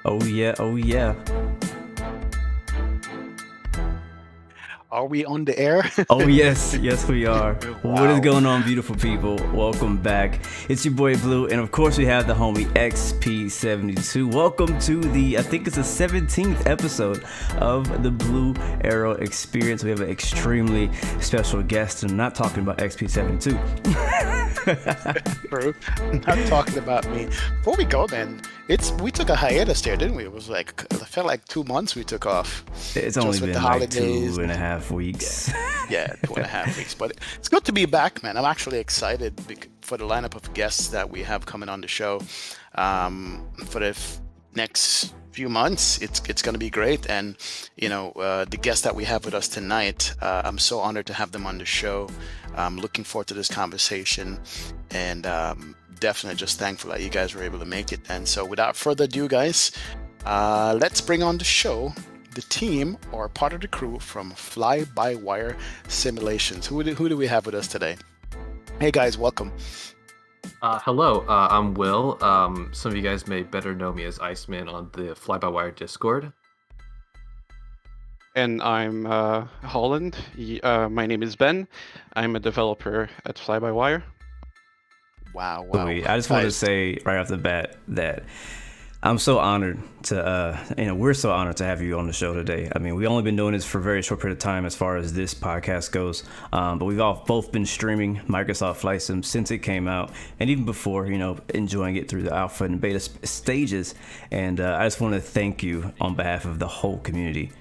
Oh yeah, oh yeah. Are we on the air? Oh yes, yes we are. What is Wow. going on, beautiful people? Welcome back. It's your boy Blue, and of course we have the homie XP.17. Welcome to I think it's the 17th episode of the Blue Arrow Experience. We have an extremely special guest, and I'm not talking about XP.17. Bro, not talking about me. Before we go, man, we took a hiatus there, didn't we? It was like it felt like 2 months we took off, It's only just with the been like holidays. 2.5 weeks. Yeah, 2.5 weeks. But it's good to be back, man. I'm actually excited for the lineup of guests that we have coming on the show. For the next few months, it's going to be great. And the guests that we have with us tonight, I'm so honored to have them on the show. I'm looking forward to this conversation, and definitely just thankful that you guys were able to make it. And so, without further ado, guys, let's bring on the show the team or part of the crew from FlyByWire Simulations. Who do we have with us today? Hey guys, welcome. Hello, I'm Will. Some of you guys may better know me as Iceman on the FlyByWire Discord. And I'm Holland. My name is Ben. I'm a developer at FlyByWire. Wow. I just want to say right off the bat that I'm so honored to, we're so honored to have you on the show today. I mean, we've only been doing this for a very short period of time as far as this podcast goes, but we've all both been streaming Microsoft Flight Sim since it came out, and even before, enjoying it through the alpha and beta stages. And I just want to thank you on behalf of the whole community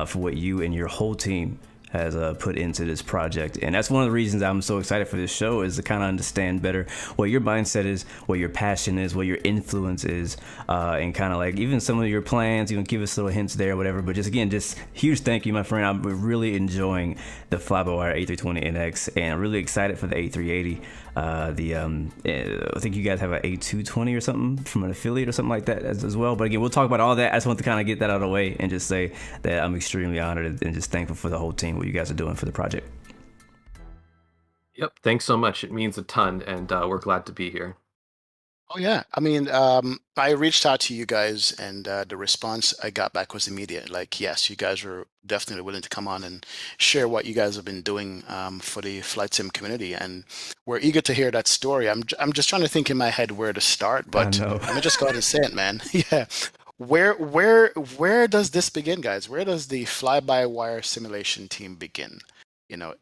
for what you and your whole team has put into this project. And that's one of the reasons I'm so excited for this show, is to kind of understand better what your mindset is, what your passion is, what your influence is, and kind of like even some of your plans, give us little hints there, whatever. But just huge thank you, my friend. I'm really enjoying the FlyByWire A320NX, and I'm really excited for the A380. I think you guys have an A220 or something from an affiliate or something like that as well. But again, we'll talk about all that. I just want to kind of get that out of the way and just say that I'm extremely honored and just thankful for the whole team, what you guys are doing for the project. Yep, thanks so much. It means a ton, and we're glad to be here. Oh yeah, I mean, I reached out to you guys, and the response I got back was immediate. Like, yes, you guys were definitely willing to come on and share what you guys have been doing for the flight sim community, and we're eager to hear that story. I'm just trying to think in my head where to start, but let me just go ahead and say it, man. Yeah, where does this begin, guys? Where does the fly-by-wire simulation team begin?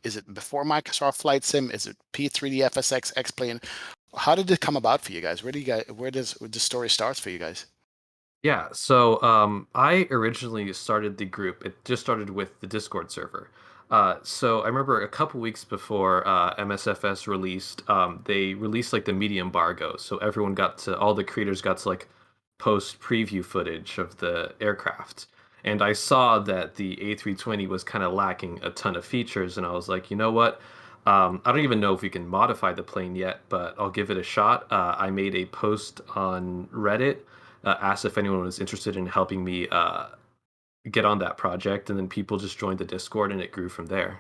Is it before Microsoft Flight Sim? Is it P3D FSX X-Plane? How did it come about for you guys? Where does the story starts for you guys? Yeah, so I originally started the group. It just started with the Discord server. So I remember a couple weeks before MSFS released, they released like the media embargo. So all the creators got to like post preview footage of the aircraft. And I saw that the A320 was kind of lacking a ton of features, and I was like, you know what? I don't even know if we can modify the plane yet, but I'll give it a shot. I made a post on Reddit, asked if anyone was interested in helping me get on that project, and then people just joined the Discord, and it grew from there.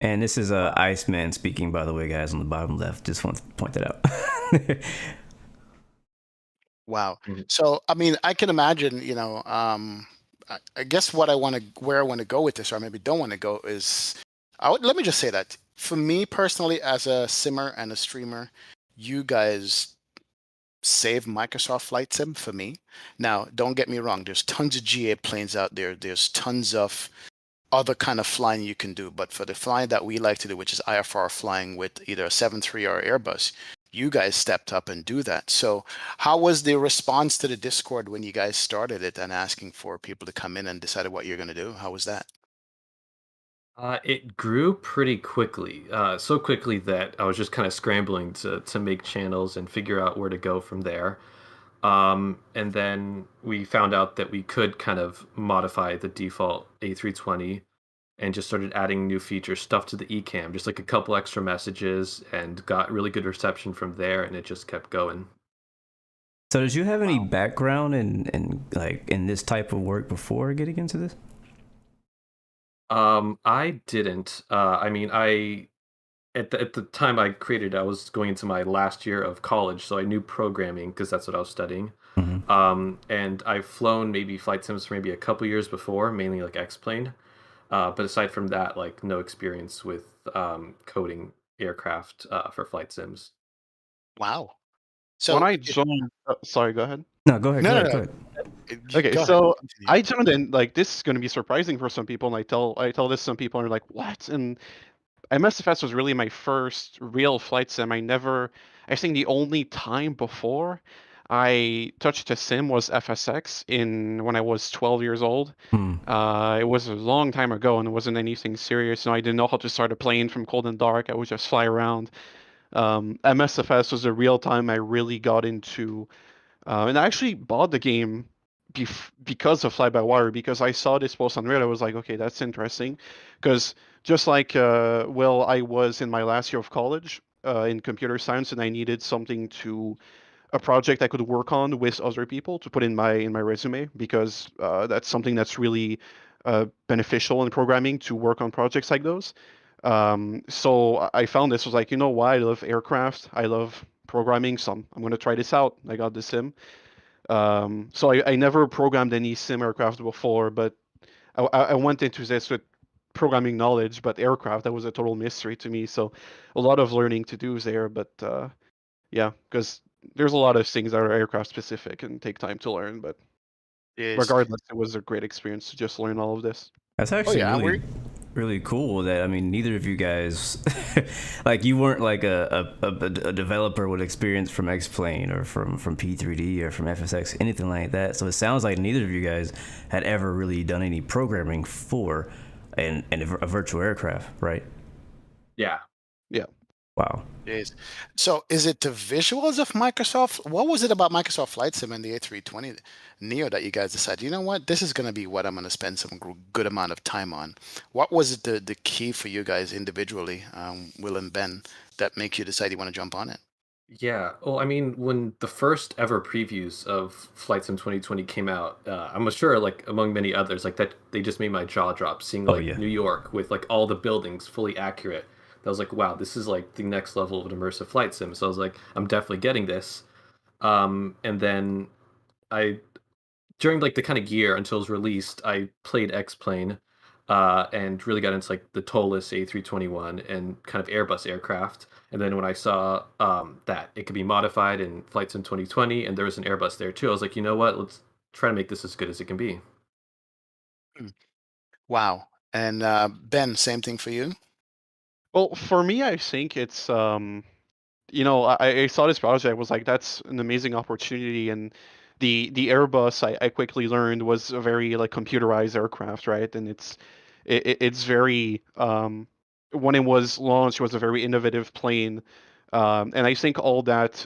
And this is Iceman speaking, by the way, guys, on the bottom left. Just want to point that out. Wow. So, I mean, I can imagine, I guess where I want to go with this, or maybe don't want to go, is let me just say that for me personally, as a simmer and a streamer, you guys save Microsoft Flight Sim for me. Now, don't get me wrong. There's tons of GA planes out there. There's tons of other kind of flying you can do. But for the flying that we like to do, which is IFR flying with either a 737 or Airbus, you guys stepped up and do that. So how was the response to the Discord when you guys started it and asking for people to come in and decided what you're going to do? How was that? It grew pretty quickly, so quickly that I was just kind of scrambling to make channels and figure out where to go from there. And then we found out that we could kind of modify the default A320 and just started adding new features, stuff to the eCam, just like a couple extra messages, and got really good reception from there, and it just kept going. So did you have any background in this type of work before getting into this? I didn't. I mean, at the time I created, I was going into my last year of college, so I knew programming because that's what I was studying. And I've flown maybe flight sims for maybe a couple years before, mainly like X-Plane. But aside from that, like no experience with coding aircraft for flight sims. Wow. When So I joined, sorry, go ahead. No, go ahead. no, Go no, ahead. no. Go ahead. Okay, Go ahead. so Continue. I joined in, like, this is going to be surprising for some people, and I tell this to some people, and they're like, what? And MSFS was really my first real flight sim. I think the only time before I touched a sim was FSX when I was 12 years old. Hmm. It was a long time ago, and it wasn't anything serious. I didn't know how to start a plane from cold and dark. I would just fly around. MSFS was the real time I really got into, and I actually bought the game because of Fly-by-Wire, because I saw this post on Reddit. I was like, okay, that's interesting, because just like I was in my last year of college in computer science, and I needed a project I could work on with other people to put in my resume, because that's something that's really beneficial in programming, to work on projects like those. So I found this, was like, you know why? I love aircraft. I love programming. So I'm going to try this out. I got the sim. So I never programmed any sim aircraft before, but I went into this with programming knowledge, but aircraft, that was a total mystery to me. So a lot of learning to do there, but yeah, because there's a lot of things that are aircraft specific and take time to learn. But Yes. regardless, it was a great experience to just learn all of this. That's Oh actually yeah, we're really cool that, I mean, neither of you guys like, you weren't like a developer with experience from X-Plane or from P3D or from FSX, anything like that. So it sounds like neither of you guys had ever really done any programming for a virtual aircraft, right? Yeah. Yeah. Wow. Yes. So is it the visuals of Microsoft? What was it about Microsoft Flight Sim and the A320 Neo that you guys decided, you know what, this is going to be what I'm going to spend some good amount of time on? What was the key for you guys individually, Will and Ben, that make you decide you want to jump on it? Yeah. Well, I mean, when the first ever previews of Flight Sim 2020 came out, I'm sure, like among many others, like that, they just made my jaw drop. Seeing Oh like yeah. New York with like all the buildings fully accurate, that was like, wow, this is like the next level of an immersive flight sim. So I was like, I'm definitely getting this. And then I during like the kind of year until it was released, I played X Plane, and really got into like the TOLUS A321 and kind of Airbus aircraft. And then when I saw that it could be modified in Flight Sim 2020, and there was an Airbus there too, I was like, you know what? Let's try to make this as good as it can be. Hmm. Wow. And Ben, same thing for you? Well, for me, I think it's I saw this project. I was like, that's an amazing opportunity. And the Airbus, I quickly learned, was a very like computerized aircraft, right? And it's very when it was launched, it was a very innovative plane. And I think all that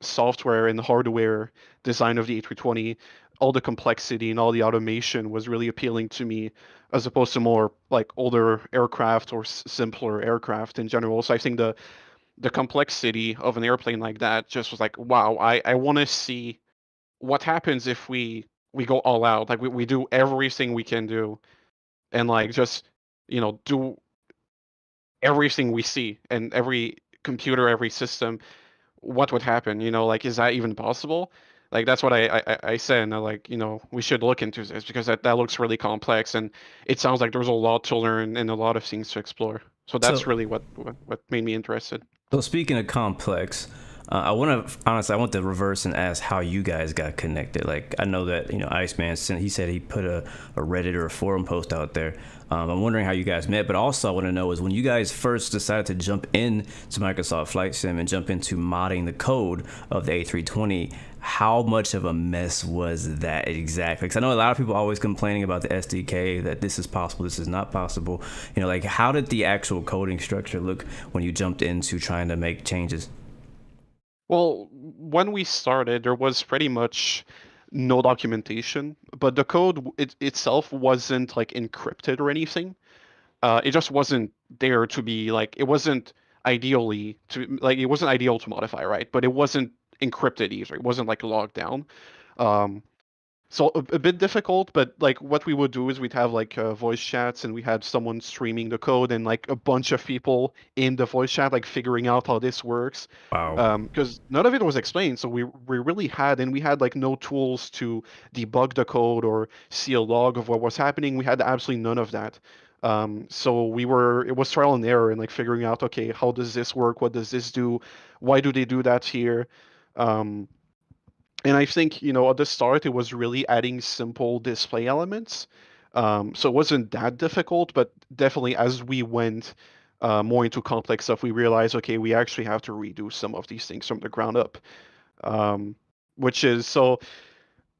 software and hardware design of the A320, all the complexity and all the automation was really appealing to me, as opposed to more like older aircraft or simpler aircraft in general. So I think the complexity of an airplane like that just was like, wow, I want to see what happens if we go all out. Like we do everything we can do, and like just do everything we see, and every computer, every system, what would happen? Like, is that even possible? Like, that's what I said, and I, like, we should look into this, because that looks really complex, and it sounds like there's a lot to learn and a lot of things to explore. So that's So really what made me interested. So speaking of complex, I want to reverse and ask how you guys got connected. Like, I know that, Iceman sent, he said he put a Reddit or a forum post out there. I'm wondering how you guys met, but also I want to know is when you guys first decided to jump in to Microsoft Flight Sim and jump into modding the code of the A320, how much of a mess was that exactly? Because I know a lot of people always complaining about the SDK, that this is possible, this is not possible. Like, how did the actual coding structure look when you jumped into trying to make changes? Well, when we started, there was pretty much no documentation, but the code itself wasn't like encrypted or anything. It just wasn't there to be like, it wasn't ideal to modify, right? But it wasn't encrypted either. It wasn't like logged down. Um, So a bit difficult, but like what we would do is we'd have like voice chats, and we had someone streaming the code, and like a bunch of people in the voice chat like figuring out how this works. Wow. Because none of it was explained, so we really had, and we had like no tools to debug the code or see a log of what was happening. We had absolutely none of that. So it was trial and error, and like figuring out, okay, how does this work? What does this do? Why do they do that here? Um, and I think, at the start, it was really adding simple display elements. So it wasn't that difficult, but definitely as we went more into complex stuff, we realized, okay, we actually have to redo some of these things from the ground up. Um, which is, so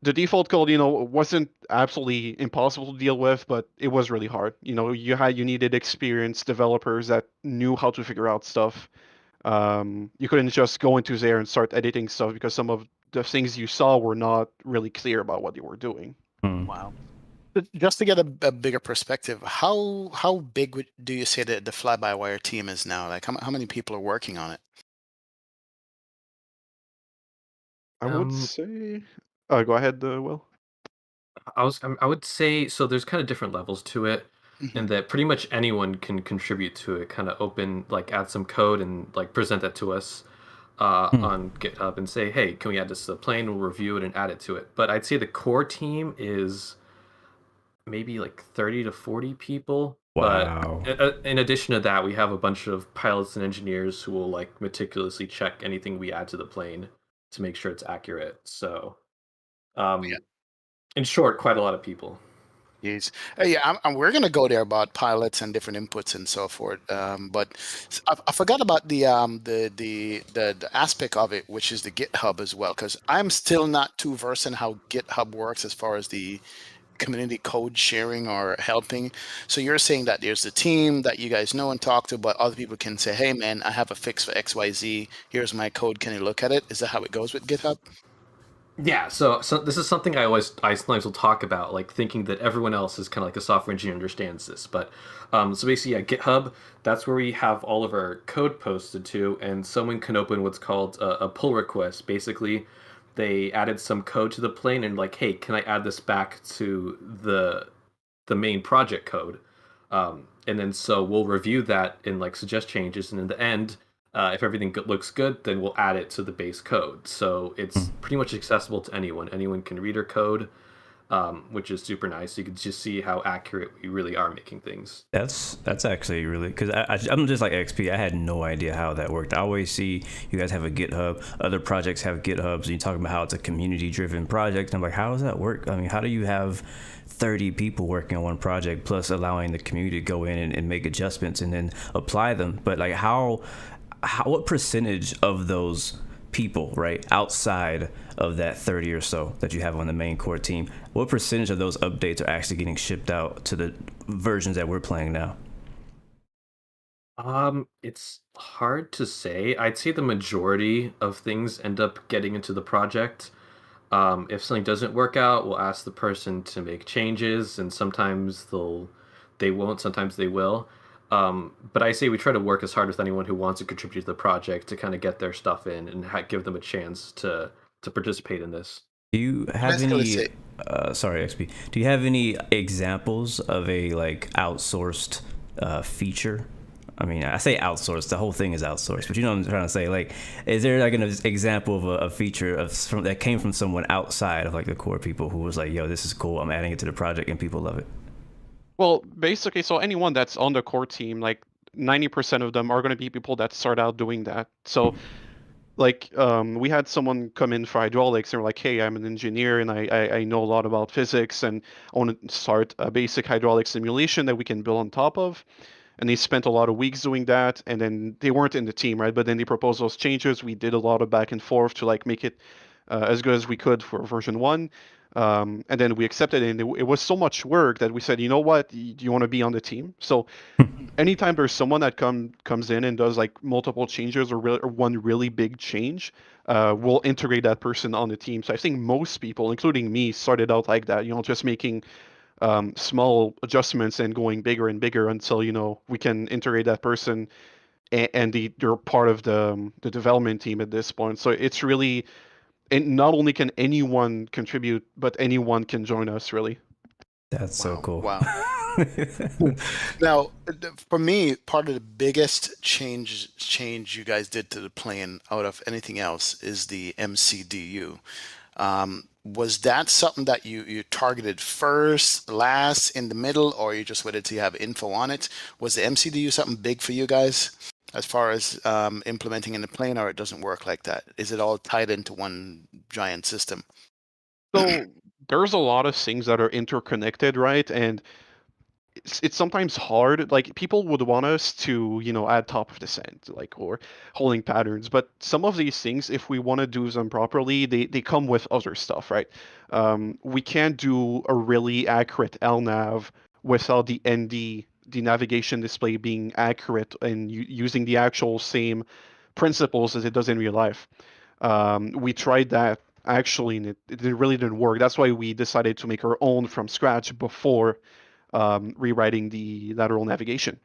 the default code, wasn't absolutely impossible to deal with, but it was really hard. You needed experienced developers that knew how to figure out stuff. You couldn't just go into there and start editing stuff because some of the things you saw were not really clear about what you were doing. Wow. Just to get a bigger perspective, how big do you say that the Fly-by-Wire team is now? Like how many people are working on it? I would say. Go ahead, Will. I would say so. There's kind of different levels to it, Mhm. and that pretty much anyone can contribute to it. Kind of open, like add some code and like present that to us on GitHub and say, hey, can we add this to the plane? We'll review it and add it to it. But I'd say the core team is maybe like 30 to 40 people. But Wow. in addition to that, we have a bunch of pilots and engineers who will like meticulously check anything we add to the plane to make sure it's accurate. So, Yeah. in short, quite a lot of people. Yes. Yeah, we're going to go there about pilots and different inputs and so forth. But I forgot about the aspect of it, which is the GitHub as well, because I'm still not too versed in how GitHub works as far as the community code sharing or helping. So you're saying that there's a team that you guys know and talk to, but other people can say, hey, man, I have a fix for XYZ. Here's my code. Can you look at it? Is that how it goes with GitHub? Yeah, so this is something I sometimes will talk about, like thinking that everyone else is kind of like a software engineer understands this. But so basically, yeah, GitHub, that's where we have all of our code posted to, and someone can open what's called a pull request. Basically, they added some code to the plane and like, hey, can I add this back to the main project code? And then so we'll review that and like suggest changes, and in the end, if everything looks good, then we'll add it to the base code. So it's pretty much accessible to anyone. Anyone can read our code, which is super nice. You can just see how accurate we really are making things. That's actually really, because I'm just like XP. I had no idea how that worked. I always see you guys have a GitHub. Other projects have GitHubs. And you talk about how it's a community-driven project. I'm like, how does that work? I mean, how do you have 30 people working on one project plus allowing the community to go in and make adjustments and then apply them? But like, what percentage of those people, right, outside of that 30 or so that you have on the main core team, what percentage of those updates are actually getting shipped out to the versions that we're playing now? It's hard to say. I'd say the majority of things end up getting into the project. If something doesn't work out, we'll ask the person to make changes, and sometimes they won't, sometimes they will. But I say we try to work as hard with anyone who wants to contribute to the project to kind of get their stuff in and give them a chance to participate in this. Do you have Basically any say, sorry, XP, do you have any examples of a like outsourced feature? I mean, I say outsourced, the whole thing is outsourced, but you know what I'm trying to say. Like, is there like an example of a feature that came from someone outside of like the core people who was like, yo, this is cool, I'm adding it to the project and people love it? Well, basically, so anyone that's on the core team, like 90% of them are going to be people that start out doing that. So like we had someone come in for hydraulics and were like, hey, I'm an engineer and I know a lot about physics and I want to start a basic hydraulic simulation that we can build on top of. And they spent a lot of weeks doing that, and then they weren't in the team, right? But then they proposed those changes. We did a lot of back and forth to like make it as good as we could for version 1. And then we accepted it, and it was so much work that we said, you know what, do you want to be on the team? So anytime there's someone that comes in and does like multiple changes or one really big change, we'll integrate that person on the team. So I think most people, including me, started out like that, just making small adjustments and going bigger and bigger until we can integrate that person and they're part of the development team at this point. So it's really and not only can anyone contribute, but anyone can join us, really. That's so Wow, cool. wow. Now, for me, part of the biggest change you guys did to the plane out of anything else is the MCDU. Was that something that you targeted first, last, in the middle, or you just waited till you have info on it? Was the MCDU something big for you guys as far as implementing in the plane, or it doesn't work like that? Is it all tied into one giant system? So there's a lot of things that are interconnected, right? And it's sometimes hard. Like people would want us to, add top of descent, like or holding patterns. But some of these things, if we want to do them properly, they come with other stuff, right? We can't do a really accurate LNAV without the ND, the navigation display being accurate and using the actual same principles as it does in real life. We tried that actually, and it really didn't work. That's why we decided to make our own from scratch before rewriting the lateral navigation.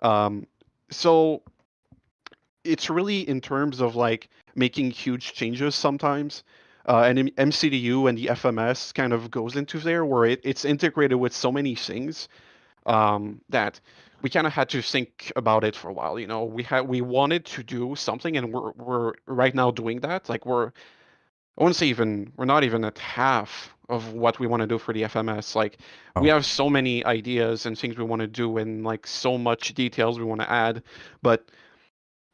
Um, so it's really in terms of like making huge changes sometimes. And MCDU and the FMS kind of goes into there where it's integrated with so many things that we kind of had to think about it for a while. We wanted to do something, and we're right now doing that. Like I wouldn't say even we're not even at half of what we want to do for the FMS. Like we Oh, have so many ideas and things we want to do and like so much details we want to add, but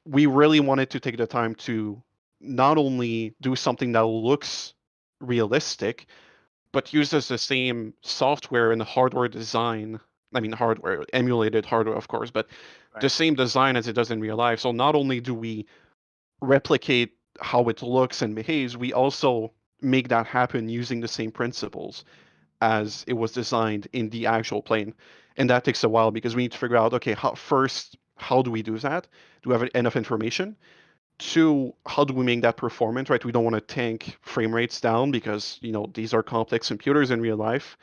we really wanted to take the time to not only do something that looks realistic, but uses the same software and hardware design. I mean, hardware, emulated hardware, of course, but the Right. same design as it does in real life. So not only do we replicate how it looks and behaves, we also make that happen using the same principles as it was designed in the actual plane. And that takes a while because we need to figure out, okay, how do we do that? Do we have enough information? Two, how do we make that performant, right? We don't want to tank frame rates down because, these are complex computers in real life.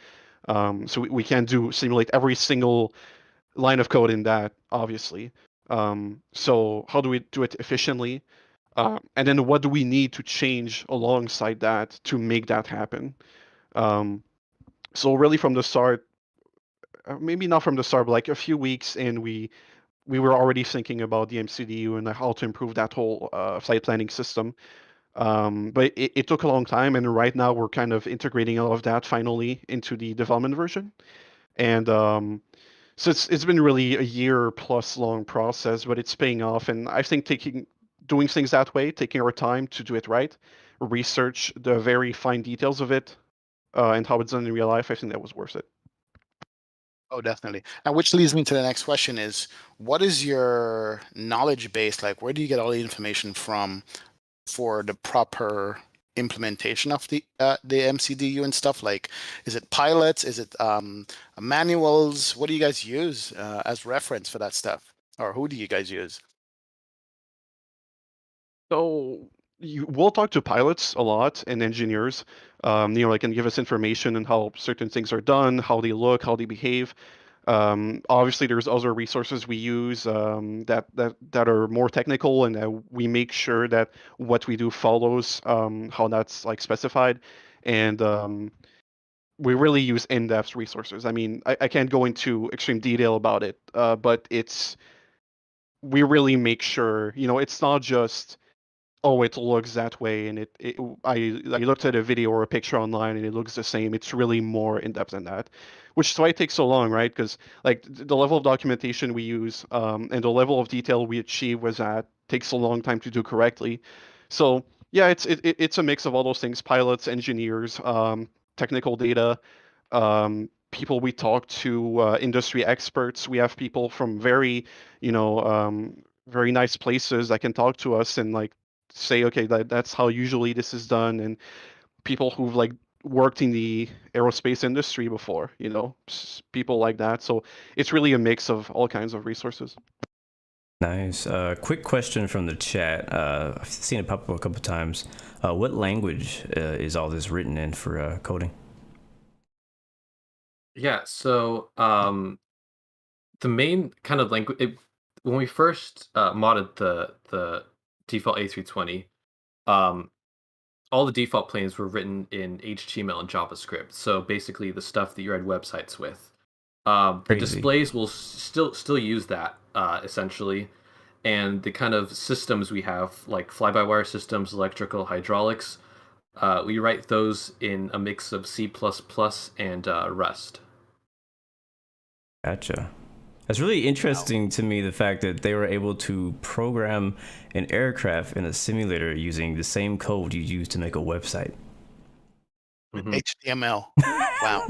So we can't simulate every single line of code in that, obviously. So how do we do it efficiently? And then what do we need to change alongside that to make that happen? Um, so really from the start, maybe not from the start, but like a few weeks in, we were already thinking about the MCDU and how to improve that whole flight planning system. But it took a long time, and right now we're kind of integrating all of that finally into the development version. And so it's been really a year plus long process, but it's paying off. And I think doing things that way, taking our time to do it right, research the very fine details of it, and how it's done in real life, I think that was worth it. Oh, definitely. And which leads me to the next question is, what is your knowledge base like? Where do you get all the information from for the proper implementation of the MCDU and stuff? Like, is it pilots? Is it manuals? What do you guys use as reference for that stuff? Or who do you guys use? So we'll talk to pilots a lot and engineers, like can give us information on how certain things are done, how they look, how they behave. Obviously, there's other resources we use that are more technical, and we make sure that what we do follows how that's like specified. And we really use in-depth resources. I mean, I can't go into extreme detail about it, but we really make sure, it's not just oh, it looks that way, and I looked at a video or a picture online, and it looks the same. It's really more in depth than that, which is why it takes so long, right? Because like the level of documentation we use, and the level of detail we achieve with that takes a long time to do correctly. So yeah, it's a mix of all those things: pilots, engineers, technical data, people we talk to, industry experts. We have people from very nice places that can talk to us and like say, okay, that's how usually this is done, and people who've like worked in the aerospace industry before, people like that. So it's really a mix of all kinds of resources. nice. Quick question from the chat. I've seen it pop up a couple times. What language is all this written in for coding? Yeah, so the main kind of language when we first modded the default A320, um, all the default planes were written in HTML and JavaScript. So basically, the stuff that you read websites with. The Crazy. displays will still use that essentially, and the kind of systems we have, like fly-by-wire systems, electrical, hydraulics, we write those in a mix of C++ and Rust. Gotcha. It's really interesting to me, the fact that they were able to program an aircraft in a simulator using the same code you use to make a website. HTML. Wow.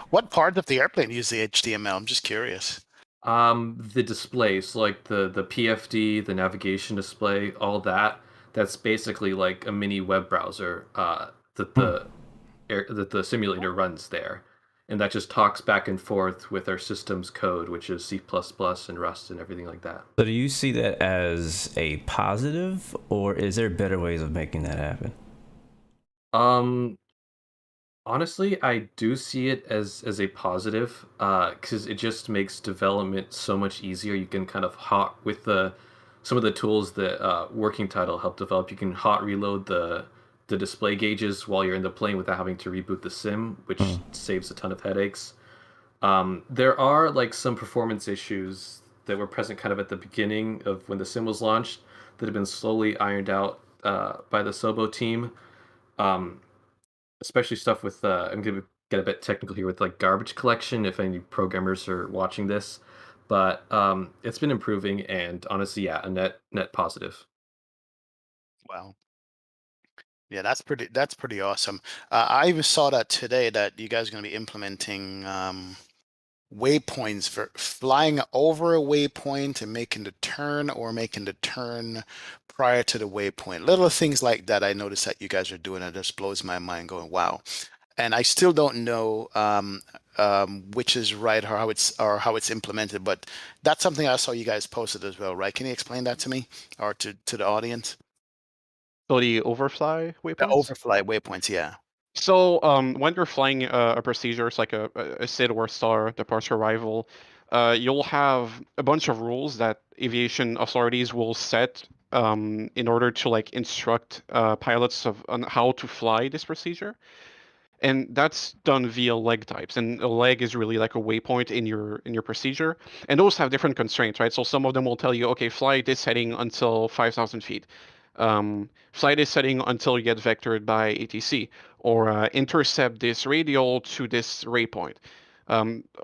What part of the airplane use the HTML? I'm just curious. The displays, like the PFD, the navigation display, all that. That's basically like a mini web browser that the simulator runs there, and that just talks back and forth with our system's code, which is C++ and Rust and everything like that. So do you see that as a positive, or is there better ways of making that happen? Honestly, I do see it as a positive, because it just makes development so much easier. You can kind of hot with some of the tools that Working Title helped develop. You can hot reload the display gauges while you're in the plane without having to reboot the sim, which saves a ton of headaches. There are like some performance issues that were present kind of at the beginning of when the sim was launched that have been slowly ironed out by the Sobo team. Especially stuff with I'm gonna get a bit technical here with like garbage collection if any programmers are watching this, but it's been improving, and honestly, yeah, a net positive. Wow. Yeah, that's pretty awesome. I even saw that today that you guys are going to be implementing waypoints for flying over a waypoint and making the turn, or making the turn prior to the waypoint. Little things like that I noticed that you guys are doing, and it just blows my mind going, wow. And I still don't know which is right, or how it's implemented, but that's something I saw you guys posted as well, right? Can you explain that to me, or to the audience? So the overfly The waypoints. overfly waypoints, yeah. So when you're flying a procedure, it's like a SID or star departure arrival, you'll have a bunch of rules that aviation authorities will set in order to like instruct pilots on how to fly this procedure. And that's done via leg types, and a leg is really like a waypoint in your procedure, and those have different constraints, right? So some of them will tell you, okay, fly this heading until 5,000 feet, fly this heading until you get vectored by ATC, or intercept this radial to this waypoint,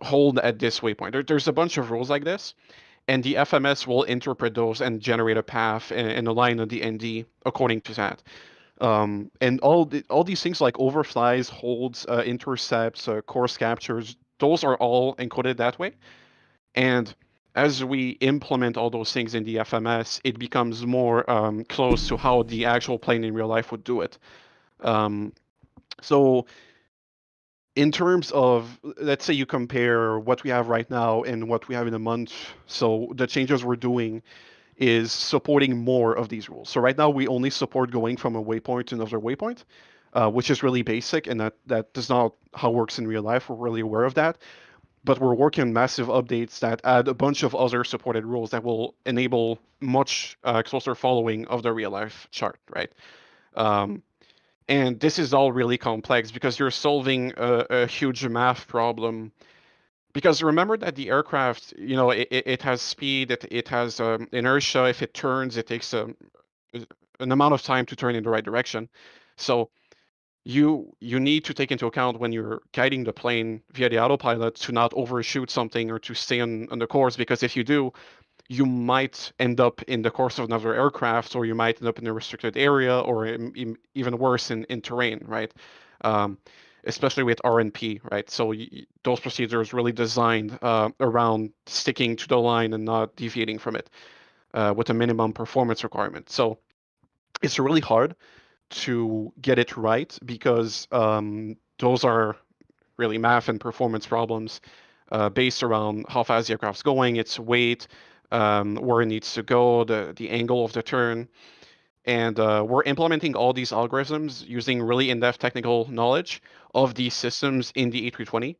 hold at this waypoint. There's a bunch of rules like this, and the FMS will interpret those and generate a path and align on the ND according to that. And all these things like overflies, holds, intercepts, course captures, those are all encoded that way. And as we implement all those things in the FMS, it becomes more close to how the actual plane in real life would do it. So in terms of, let's say you compare what we have right now and what we have in a month, so the changes we're doing is supporting more of these rules. So right now we only support going from a waypoint to another waypoint, which is really basic, and that is not how it works in real life. We're really aware of that. But we're working on massive updates that add a bunch of other supported rules that will enable much closer following of the real life chart, right? And this is all really complex because you're solving a huge math problem. Because remember that the aircraft, it has speed, it has inertia. If it turns, it takes an amount of time to turn in the right direction. So you need to take into account when you're guiding the plane via the autopilot to not overshoot something or to stay on the course, because if you do, you might end up in the course of another aircraft, or you might end up in a restricted area, or even worse in terrain, right? Especially with RNP, right? So those procedures really designed around sticking to the line and not deviating from it with a minimum performance requirement. So it's really hard to get it right because those are really math and performance problems based around how fast the aircraft's going, its weight, where it needs to go, the angle of the turn. And we're implementing all these algorithms using really in-depth technical knowledge of these systems in the A320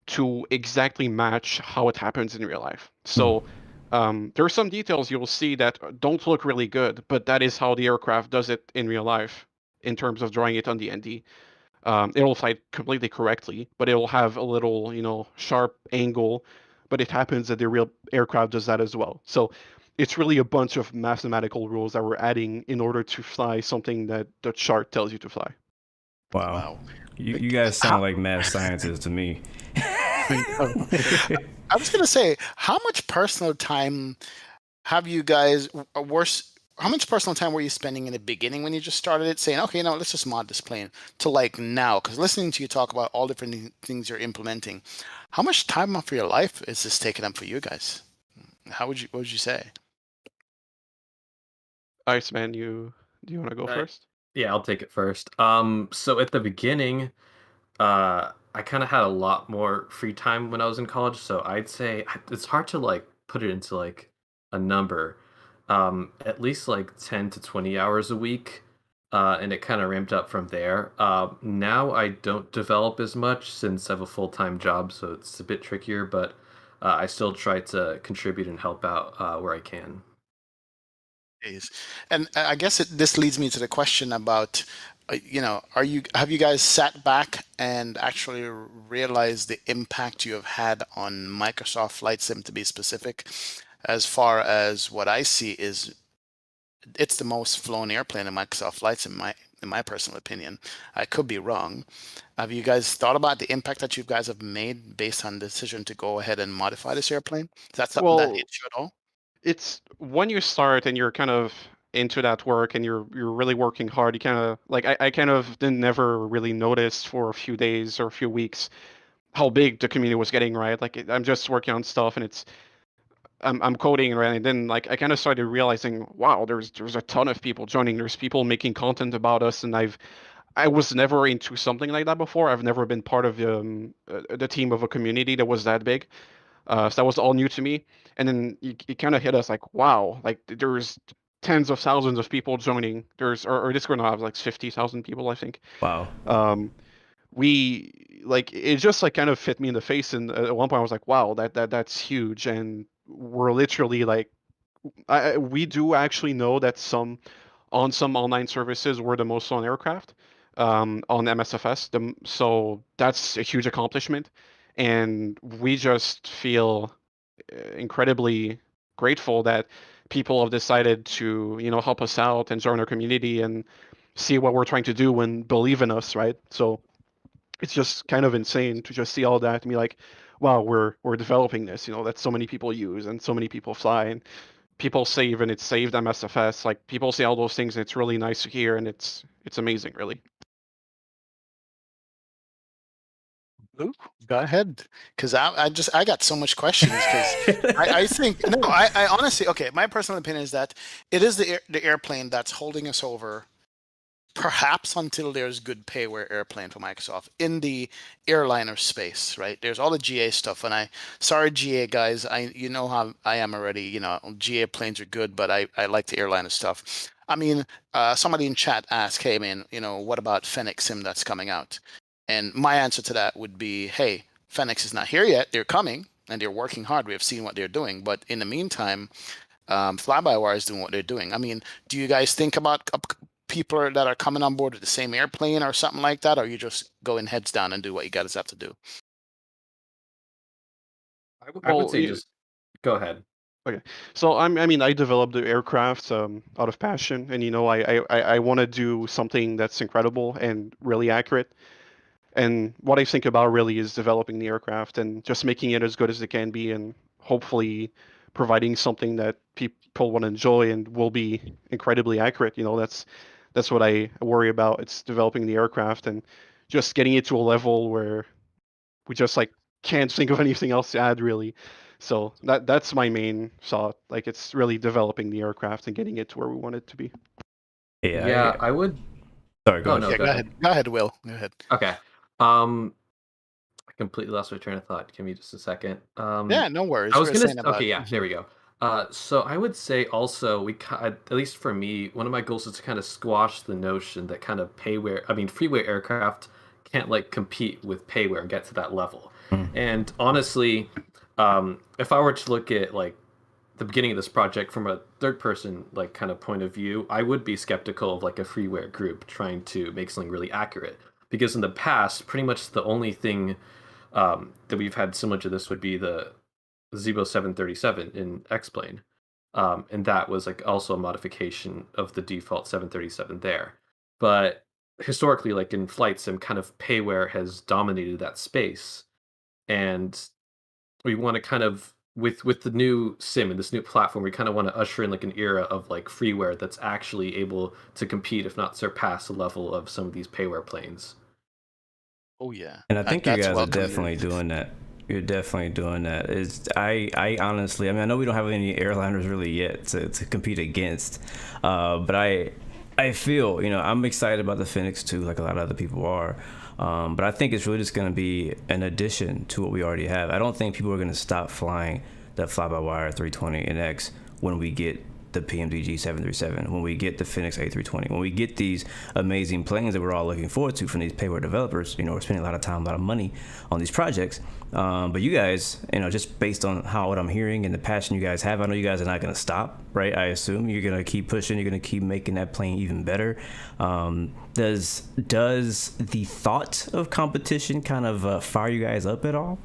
to exactly match how it happens in real life. So there are some details you'll see that don't look really good, but that is how the aircraft does it in real life. in terms of drawing it on the ND. It'll fly completely correctly, but it'll have a little, sharp angle, but it happens that the real aircraft does that as well. So it's really a bunch of mathematical rules that we're adding in order to fly something that the chart tells you to fly. Wow. You guys sound like mad scientists to me. I was going to say, how much personal time have you guys, how much personal time were you spending in the beginning when you just started it, saying, okay, let's just mod this plane, to like now? Because listening to you talk about all different things you're implementing, how much time off of your life is this taking up for you guys? What would you say? Iceman, do you want to go first? Yeah, I'll take it first. So at the beginning, I kind of had a lot more free time when I was in college, so I'd say it's hard to like put it into like a number. At least like 10 to 20 hours a week. And it kind of ramped up from there. Now I don't develop as much since I have a full-time job, so it's a bit trickier, but I still try to contribute and help out where I can. And I guess this leads me to the question about, have you guys sat back and actually realized the impact you have had on Microsoft Flight Sim, to be specific? As far as what I see is, it's the most flown airplane in Microsoft Flight Sim, in my personal opinion. I could be wrong. Have you guys thought about the impact that you guys have made based on the decision to go ahead and modify this airplane? Is that something that hits you at all? It's when you start and you're kind of into that work and you're really working hard, you kind of like I kind of didn't never really notice for a few days or a few weeks how big the community was getting, right? Like I'm just working on stuff and I'm coding, right? And then like I kind of started realizing, wow, there's a ton of people joining. There's people making content about us, and I was never into something like that before. I've never been part of the team of a community that was that big. So that was all new to me. And then it kind of hit us like, wow, like there's tens of thousands of people joining. Our Discord now has like 50,000 people, I think. Wow. We like it just like kind of fit me in the face, and at one point I was like, wow, that's huge. And we're literally like, we do actually know that some online services we're the most on aircraft on MSFS. So that's a huge accomplishment, and we just feel incredibly grateful that people have decided to help us out and join our community and see what we're trying to do and believe in us, right? So it's just kind of insane to just see all that and be like, wow, we're developing this, that so many people use and so many people fly and people save, and it's saved MSFS. Like people say all those things, and it's really nice to hear, and it's amazing, really. Luke, go ahead, because I got so much questions, because I think I honestly, okay, my personal opinion is that it is the airplane that's holding us over, perhaps until there's good payware airplane for Microsoft in the airliner space, right? There's all the GA stuff, and sorry GA guys, you know how I am already. GA planes are good, but I like the airliner stuff. I mean, somebody in chat asked, hey man, what about Fennec Sim that's coming out? And my answer to that would be, hey, Fennec is not here yet. They're coming and they're working hard. We have seen what they're doing, but in the meantime, FlyByWire is doing what they're doing. I mean, do you guys think about people that are coming on board with the same airplane or something like that, or you just go in heads down and do what you guys have to do? I would say just go ahead. Okay, so I mean, I developed the aircraft out of passion, and I want to do something that's incredible and really accurate. And what I think about really is developing the aircraft and just making it as good as it can be, and hopefully providing something that people want to enjoy and will be incredibly accurate. That's what I worry about. It's developing the aircraft and just getting it to a level where we just like can't think of anything else to add, really. So that's my main thought. Like it's really developing the aircraft and getting it to where we want it to be. Yeah, I would. Sorry, go ahead. No, go ahead. Go ahead, Will. Go ahead. Okay. I completely lost my train of thought. Give me just a second. Yeah, no worries. I was gonna. Okay, yeah, there we go. So I would say also at least for me, one of my goals is to kind of squash the notion that kind of freeware aircraft can't like compete with payware and get to that level. And honestly, if I were to look at like the beginning of this project from a third person like kind of point of view, I would be skeptical of like a freeware group trying to make something really accurate, because in the past, pretty much the only thing that we've had similar to this would be the Zibo 737 in X-Plane. And that was like also a modification of the default 737 there. But historically, like in flight sim, kind of payware has dominated that space. And we want to kind of with the new sim and this new platform, we kind of want to usher in like an era of like freeware that's actually able to compete, if not surpass, the level of some of these payware planes. Oh yeah. And I think you That's guys are welcome definitely news. doing that. You're definitely doing that. I honestly, I mean, I know we don't have any airliners really yet to compete against, but I feel, I'm excited about the Phoenix too, like a lot of other people are. But I think it's really just going to be an addition to what we already have. I don't think people are going to stop flying the FlyByWire 320 NX when we get the PMDG 737, when we get the Phoenix A320, when we get these amazing planes that we're all looking forward to from these payware developers. We're spending a lot of time, a lot of money on these projects. But you guys, just based on what I'm hearing and the passion you guys have, I know you guys are not going to stop, right? I assume you're going to keep pushing. You're going to keep making that plane even better. Does the thought of competition kind of fire you guys up at all?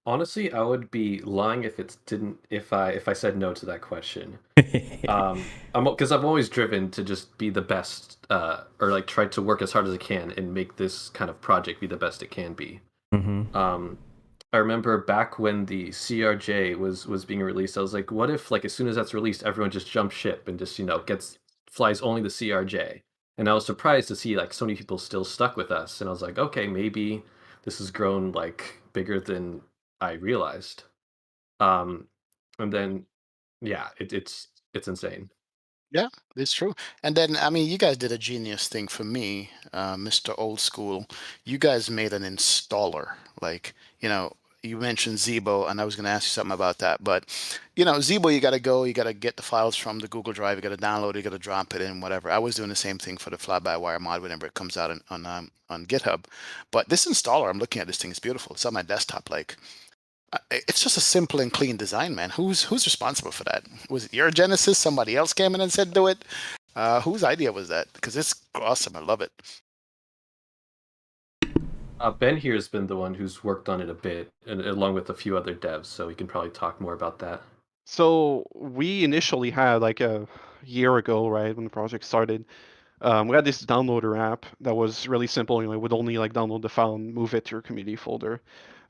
Honestly, I would be lying if I said no to that question. Because I've always driven to just be the best, or like try to work as hard as I can and make this kind of project be the best it can be. Mm-hmm. I remember back when the CRJ was being released, I was like, what if like as soon as that's released, everyone just jumps ship and just flies only the CRJ? And I was surprised to see like so many people still stuck with us, and I was like, okay, maybe this has grown like bigger than I realized. Um, and then yeah, it's insane. Yeah, it's true. And then, I mean, you guys did a genius thing for me, Mr. Old School. You guys made an installer. Like, you mentioned Zebo, and I was going to ask you something about that. But, Zebo, you got to get the files from the Google Drive, you got to download, you got to drop it in, whatever. I was doing the same thing for the Fly-by-Wire mod whenever it comes out on GitHub. But this installer, I'm looking at this thing, it's beautiful. It's on my desktop. Like, it's just a simple and clean design, man. Who's responsible for that? Was it your Genesis? Somebody else came in and said do it? Whose idea was that? Because it's awesome. I love it. Ben here has been the one who's worked on it a bit, and along with a few other devs, so we can probably talk more about that. So we initially had like a year ago, right, when the project started, we had this downloader app that was really simple. Would only like download the file and move it to your community folder.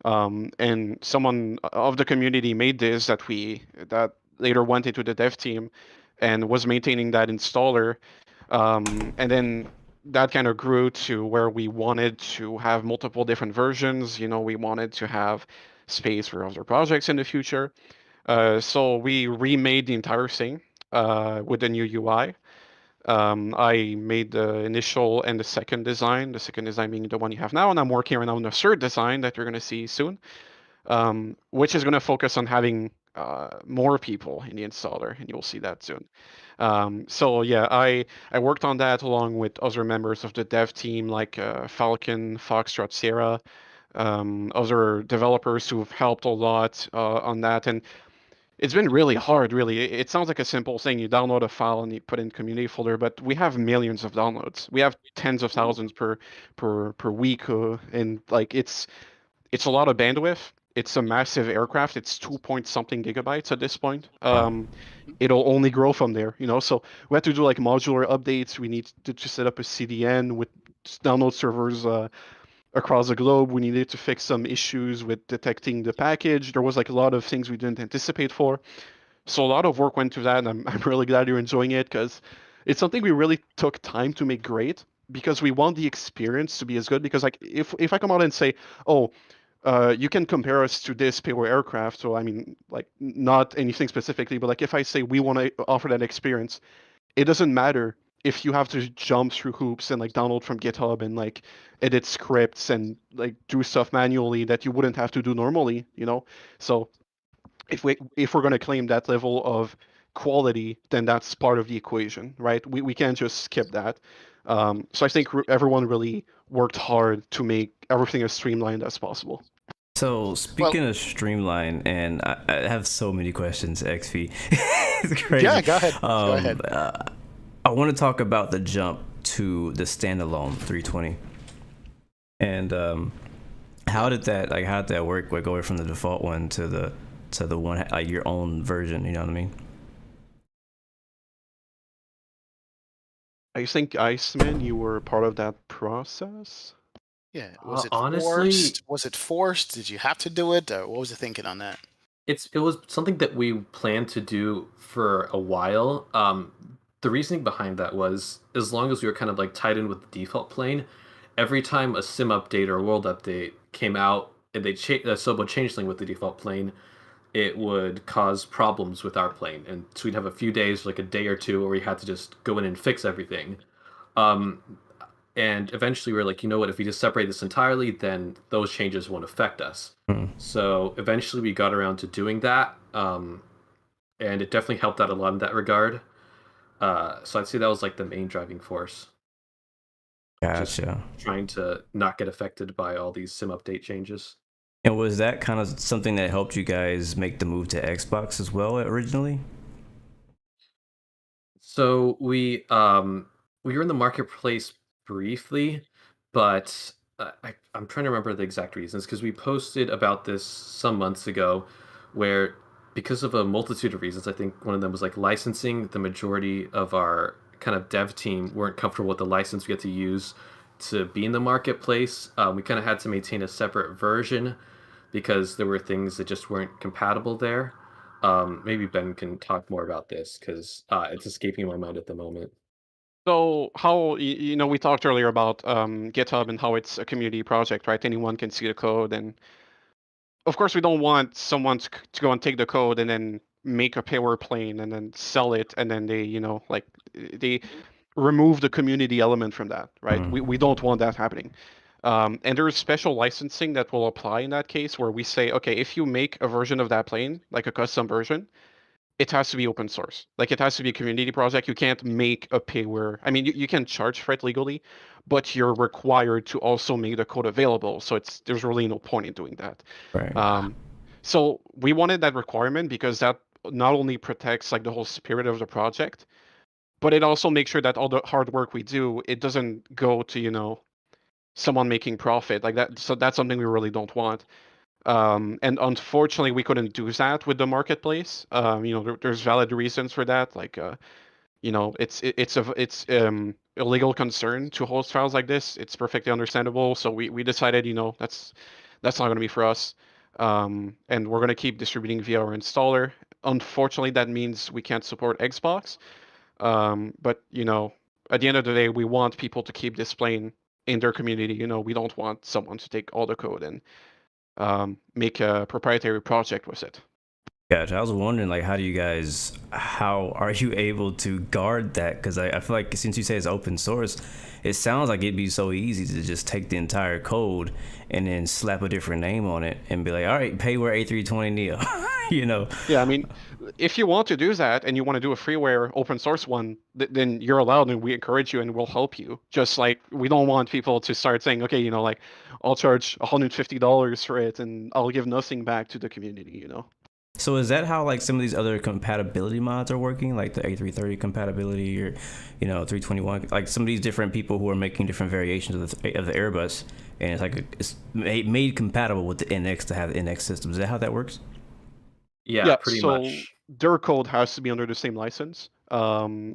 And someone of the community made this that later went into the dev team and was maintaining that installer. And then that kind of grew to where we wanted to have multiple different versions. We wanted to have space for other projects in the future. So we remade the entire thing with the new UI. I made the initial and the second design being the one you have now, and I'm working right now on the third design that you're going to see soon, which is going to focus on having more people in the installer, and you'll see that soon. So yeah, I worked on that along with other members of the dev team like Falcon, Foxtrot, Sierra, other developers who've helped a lot on that, and it's been really hard, really. It sounds like a simple thing. You download a file and you put in community folder, but we have millions of downloads. We have tens of thousands per week, and like it's a lot of bandwidth. It's a massive aircraft. It's 2 point something gigabytes at this point. It'll only grow from there, So we had to do like modular updates. We need to set up a CDN with download servers across the globe. We needed to fix some issues with detecting the package. There was like a lot of things we didn't anticipate for. So a lot of work went to that, and I'm really glad you're enjoying it because it's something we really took time to make great because we want the experience to be as good. Because like if I come out and say, oh, you can compare us to this payware aircraft, so I mean like not anything specifically, but like if I say we want to offer that experience, it doesn't matter if you have to jump through hoops and like download from GitHub and like edit scripts and like do stuff manually that you wouldn't have to do normally, So if we're going to claim that level of quality, then that's part of the equation, right? We can't just skip that. So I think everyone really worked hard to make everything as streamlined as possible. So speaking of streamline, and I have so many questions, XP. It's crazy. Yeah, go ahead. Go ahead. I want to talk about the jump to the standalone 320, and how did that work? Like going from the default one to the one like your own version. You know what I mean? I think Iceman, you were part of that process. Yeah. Was it Honestly, forced? Was it forced? Did you have to do it? What was the thinking on that? it was something that we planned to do for a while. The reasoning behind that was as long as we were kind of like tied in with the default plane, every time a sim update or a world update came out and they so a changeling with the default plane, it would cause problems with our plane, and so we'd have a few days, like a day or two, where we had to just go in and fix everything. Um, and eventually, we were like, you know what? If we just separate this entirely, then those changes won't affect us. Hmm. So eventually, we got around to doing that, and it definitely helped out a lot in that regard. So I'd say that was like the main driving force, just Gotcha. trying to not get affected by all these sim update changes. And was that kind of something that helped you guys make the move to Xbox as well originally? So we were in the marketplace briefly, but I'm trying to remember the exact reasons because we posted about this some months ago, where because of a multitude of reasons, I think one of them was like licensing. The majority of our kind of dev team weren't comfortable with the license we had to use to be in the marketplace. We kind of had to maintain a separate version because there were things that just weren't compatible there. Maybe Ben can talk more about this because it's escaping my mind at the moment. So how we talked earlier about GitHub and how it's a community project, right? Anyone can see the code, and of course we don't want someone to go and take the code and then make a payware plane and then sell it, and then they like they remove the community element from that, right? Mm. We don't want that happening. And there's special licensing that will apply in that case where we say, okay, if you make a version of that plane, like a custom version, it has to be open source. Like it has to be a community project. You can't make a payware. I mean, you can charge for it legally, but you're required to also make the code available. So there's really no point in doing that. Right. So we wanted that requirement because that not only protects like the whole spirit of the project, but it also makes sure that all the hard work we do, it doesn't go to, someone making profit like that. So that's something we really don't want. And unfortunately, we couldn't do that with the marketplace. There's valid reasons for that. Like, it's a legal concern to host files like this. It's perfectly understandable. So we decided, that's not going to be for us. And we're going to keep distributing via our installer. Unfortunately, that means we can't support Xbox. But at the end of the day, we want people to keep displaying in their community. We don't want someone to take all the code and make a proprietary project with it. Gotcha. I was wondering, like, how are you able to guard that? Because I feel like since you say it's open source, it sounds like it'd be so easy to just take the entire code and then slap a different name on it and be like, all right, payware A320 Neo, Yeah, I mean, if you want to do that and you want to do a freeware open source one, then you're allowed and we encourage you and we'll help you. Just like we don't want people to start saying, okay, like I'll charge $150 for it and I'll give nothing back to the community. So is that how like some of these other compatibility mods are working, like the A330 compatibility or 321, like some of these different people who are making different variations of the Airbus, and it's like it's made compatible with the NX to have the NX system. Is that how that works? Yeah, pretty so much. their code has to be under the same license,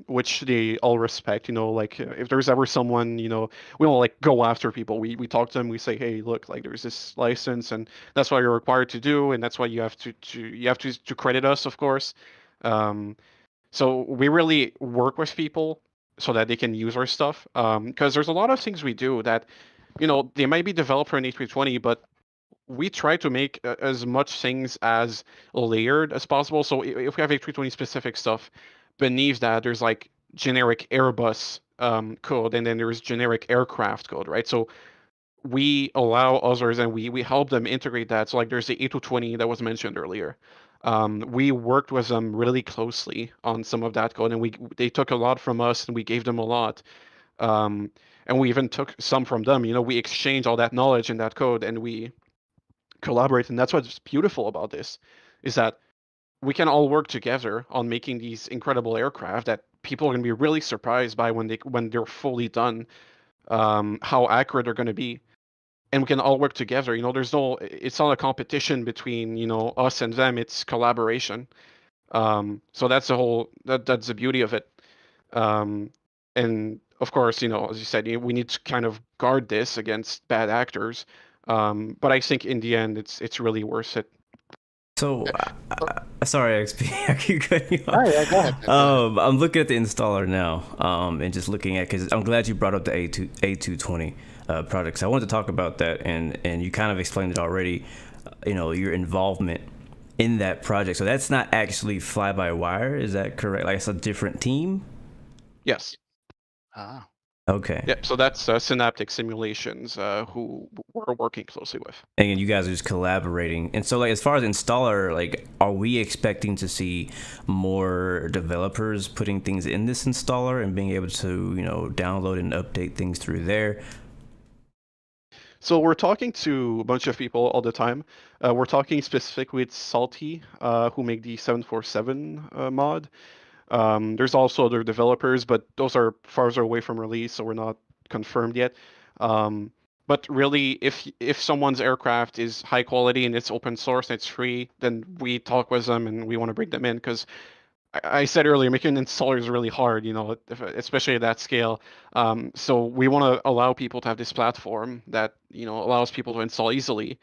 which they all respect. Like if there's ever someone, we don't like go after people. We talk to them. We say, hey, look, like there's this license, and that's what you're required to do, and that's why you have to credit us, of course. So we really work with people so that they can use our stuff. Because there's a lot of things we do that, they might be developed for an A320, but we try to make as much things as layered as possible. So if we have A320 specific stuff, beneath that there's like generic Airbus code, and then there's generic aircraft code, right? So we allow others and we help them integrate that. So like there's the A220 that was mentioned earlier. We worked with them really closely on some of that code, and they took a lot from us and we gave them a lot. And we even took some from them. We exchanged all that knowledge in that code, and we collaborate. And that's what's beautiful about this, is that we can all work together on making these incredible aircraft that people are going to be really surprised by when they're fully done, how accurate they're going to be. And we can all work together. It's not a competition between, us and them. It's collaboration. So that's that's the beauty of it. And of course, as you said, we need to kind of guard this against bad actors. But I think in the end, it's really worth it. So, sorry, XP, I keep cutting you off. Oh, yeah, go ahead. I'm looking at the installer now, and just looking at, because I'm glad you brought up the A220 project. So I wanted to talk about that, and you kind of explained it already. Your involvement in that project. So that's not actually Fly-by-Wire, is that correct? Like it's a different team? Yes. Ah. Okay. Yeah. So that's Synaptic Simulations, who we're working closely with. And you guys are just collaborating. And so, like, as far as installer, like, are we expecting to see more developers putting things in this installer and being able to, download and update things through there? So we're talking to a bunch of people all the time. We're talking specifically with Salty, who make the 747 mod. There's also other developers, but those are farther away from release, so we're not confirmed yet. But really, if someone's aircraft is high quality and it's open source and it's free, then we talk with them and we want to bring them in, because I said earlier, making an installer is really hard, especially at that scale. So we want to allow people to have this platform that allows people to install easily.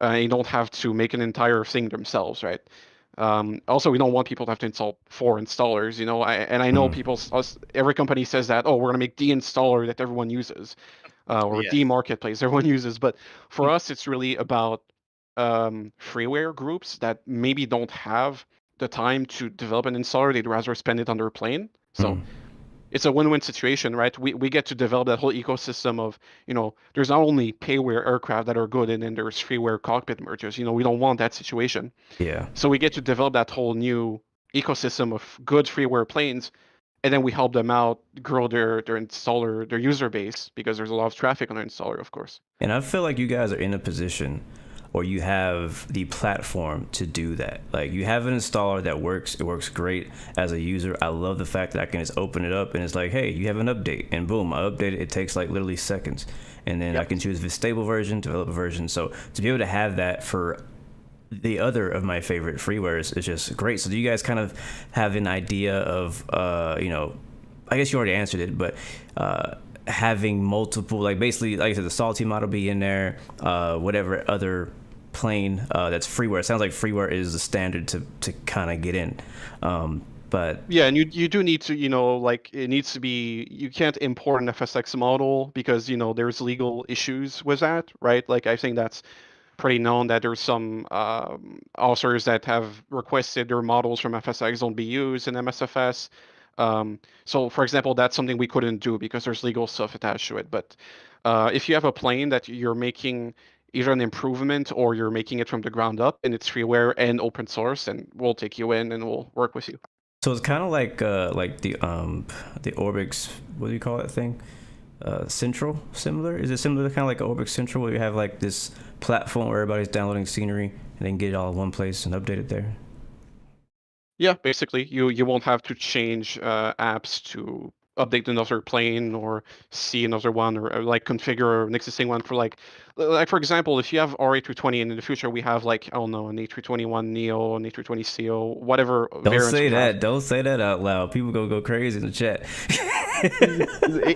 You don't have to make an entire thing themselves, right? Also, we don't want people to have to install 4 installers. I know every company says that, oh, we're gonna make the installer that everyone uses, or Yes. the marketplace everyone uses. But for us, it's really about freeware groups that maybe don't have the time to develop an installer. They'd rather spend it on their plane. So it's a win-win situation, right? We get to develop that whole ecosystem of, there's not only payware aircraft that are good, and then there's freeware cockpit mergers. We don't want that situation. Yeah. So we get to develop that whole new ecosystem of good freeware planes, and then we help them out grow their installer, their user base, because there's a lot of traffic on their installer, of course. And I feel like you guys are in a position or you have the platform to do that. Like, you have an installer that works. It works great as a user. I love the fact that I can just open it up and it's like, hey, you have an update, and boom, I update it. It takes like literally seconds, and then I can choose the stable version, developer version. So to be able to have that for the other of my favorite freewares is just great. So do you guys kind of have an idea of, I guess you already answered it, but having multiple, like, basically, like I said, the Salty model be in there, whatever other plane that's freeware. It sounds like freeware is the standard to kind of get in. But yeah, and you do need to, it needs to be, you can't import an FSX model because, there's legal issues with that, right? Like, I think that's pretty known that there's some authors that have requested their models from FSX don't be used in MSFS. So, for example, that's something we couldn't do because there's legal stuff attached to it. But if you have a plane that you're making either an improvement or you're making it from the ground up and it's freeware and open source, and we'll take you in and we'll work with you. so it's kind of like the Orbix, what do you call that thing? Central, similar? Is it similar to kind of like Orbix Central, where you have like this platform where everybody's downloading scenery and then get it all in one place and update it there? Yeah, basically, you won't have to change apps to update another plane or see another one, or like configure an existing one for like for example, if you have R820 and in the future we have like, I don't know, an A321 Neo, an A320CO, whatever Don't variants say we that. have. Don't say that out loud. People go crazy in the chat.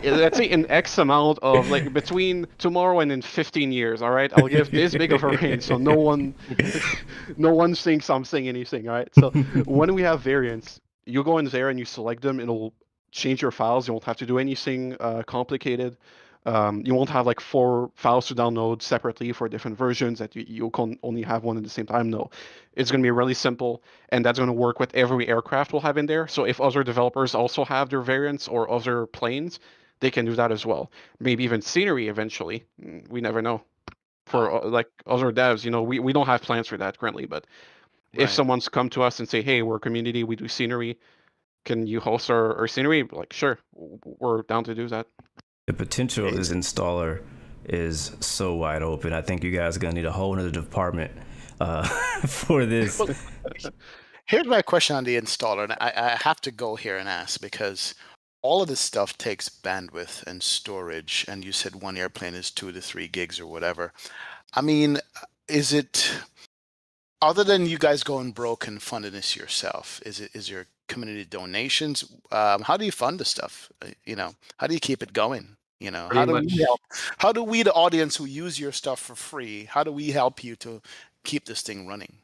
Let's say an X amount of, like, between tomorrow and in 15 years. All right, I'll give this big of a range so no one thinks I'm saying anything. All right, so when we have variants, you go in there and you select them. It'll change your files. You won't have to do anything complicated. You won't have like 4 files to download separately for different versions that you can only have one at the same time. No, it's going to be really simple, and that's going to work with every aircraft we'll have in there. So if other developers also have their variants or other planes, they can do that as well. Maybe even scenery eventually. We never know. For like other devs, we don't have plans for that currently, but if someone's come to us and say, hey, we're a community, we do scenery, can you host our scenery? Like, sure, we're down to do that. The potential of this installer is so wide open. I think you guys are gonna need a whole other department for this. Well, here's my question on the installer, and I have to go here and ask because all of this stuff takes bandwidth and storage, and you said one airplane is 2 to 3 gigs or whatever. I mean, is it, other than you guys going broke and funding this yourself, is your community donations? How do you fund the stuff? How do you keep it going? How Pretty do we much. help? How do we, the audience who use your stuff for free, how do we help you to keep this thing running?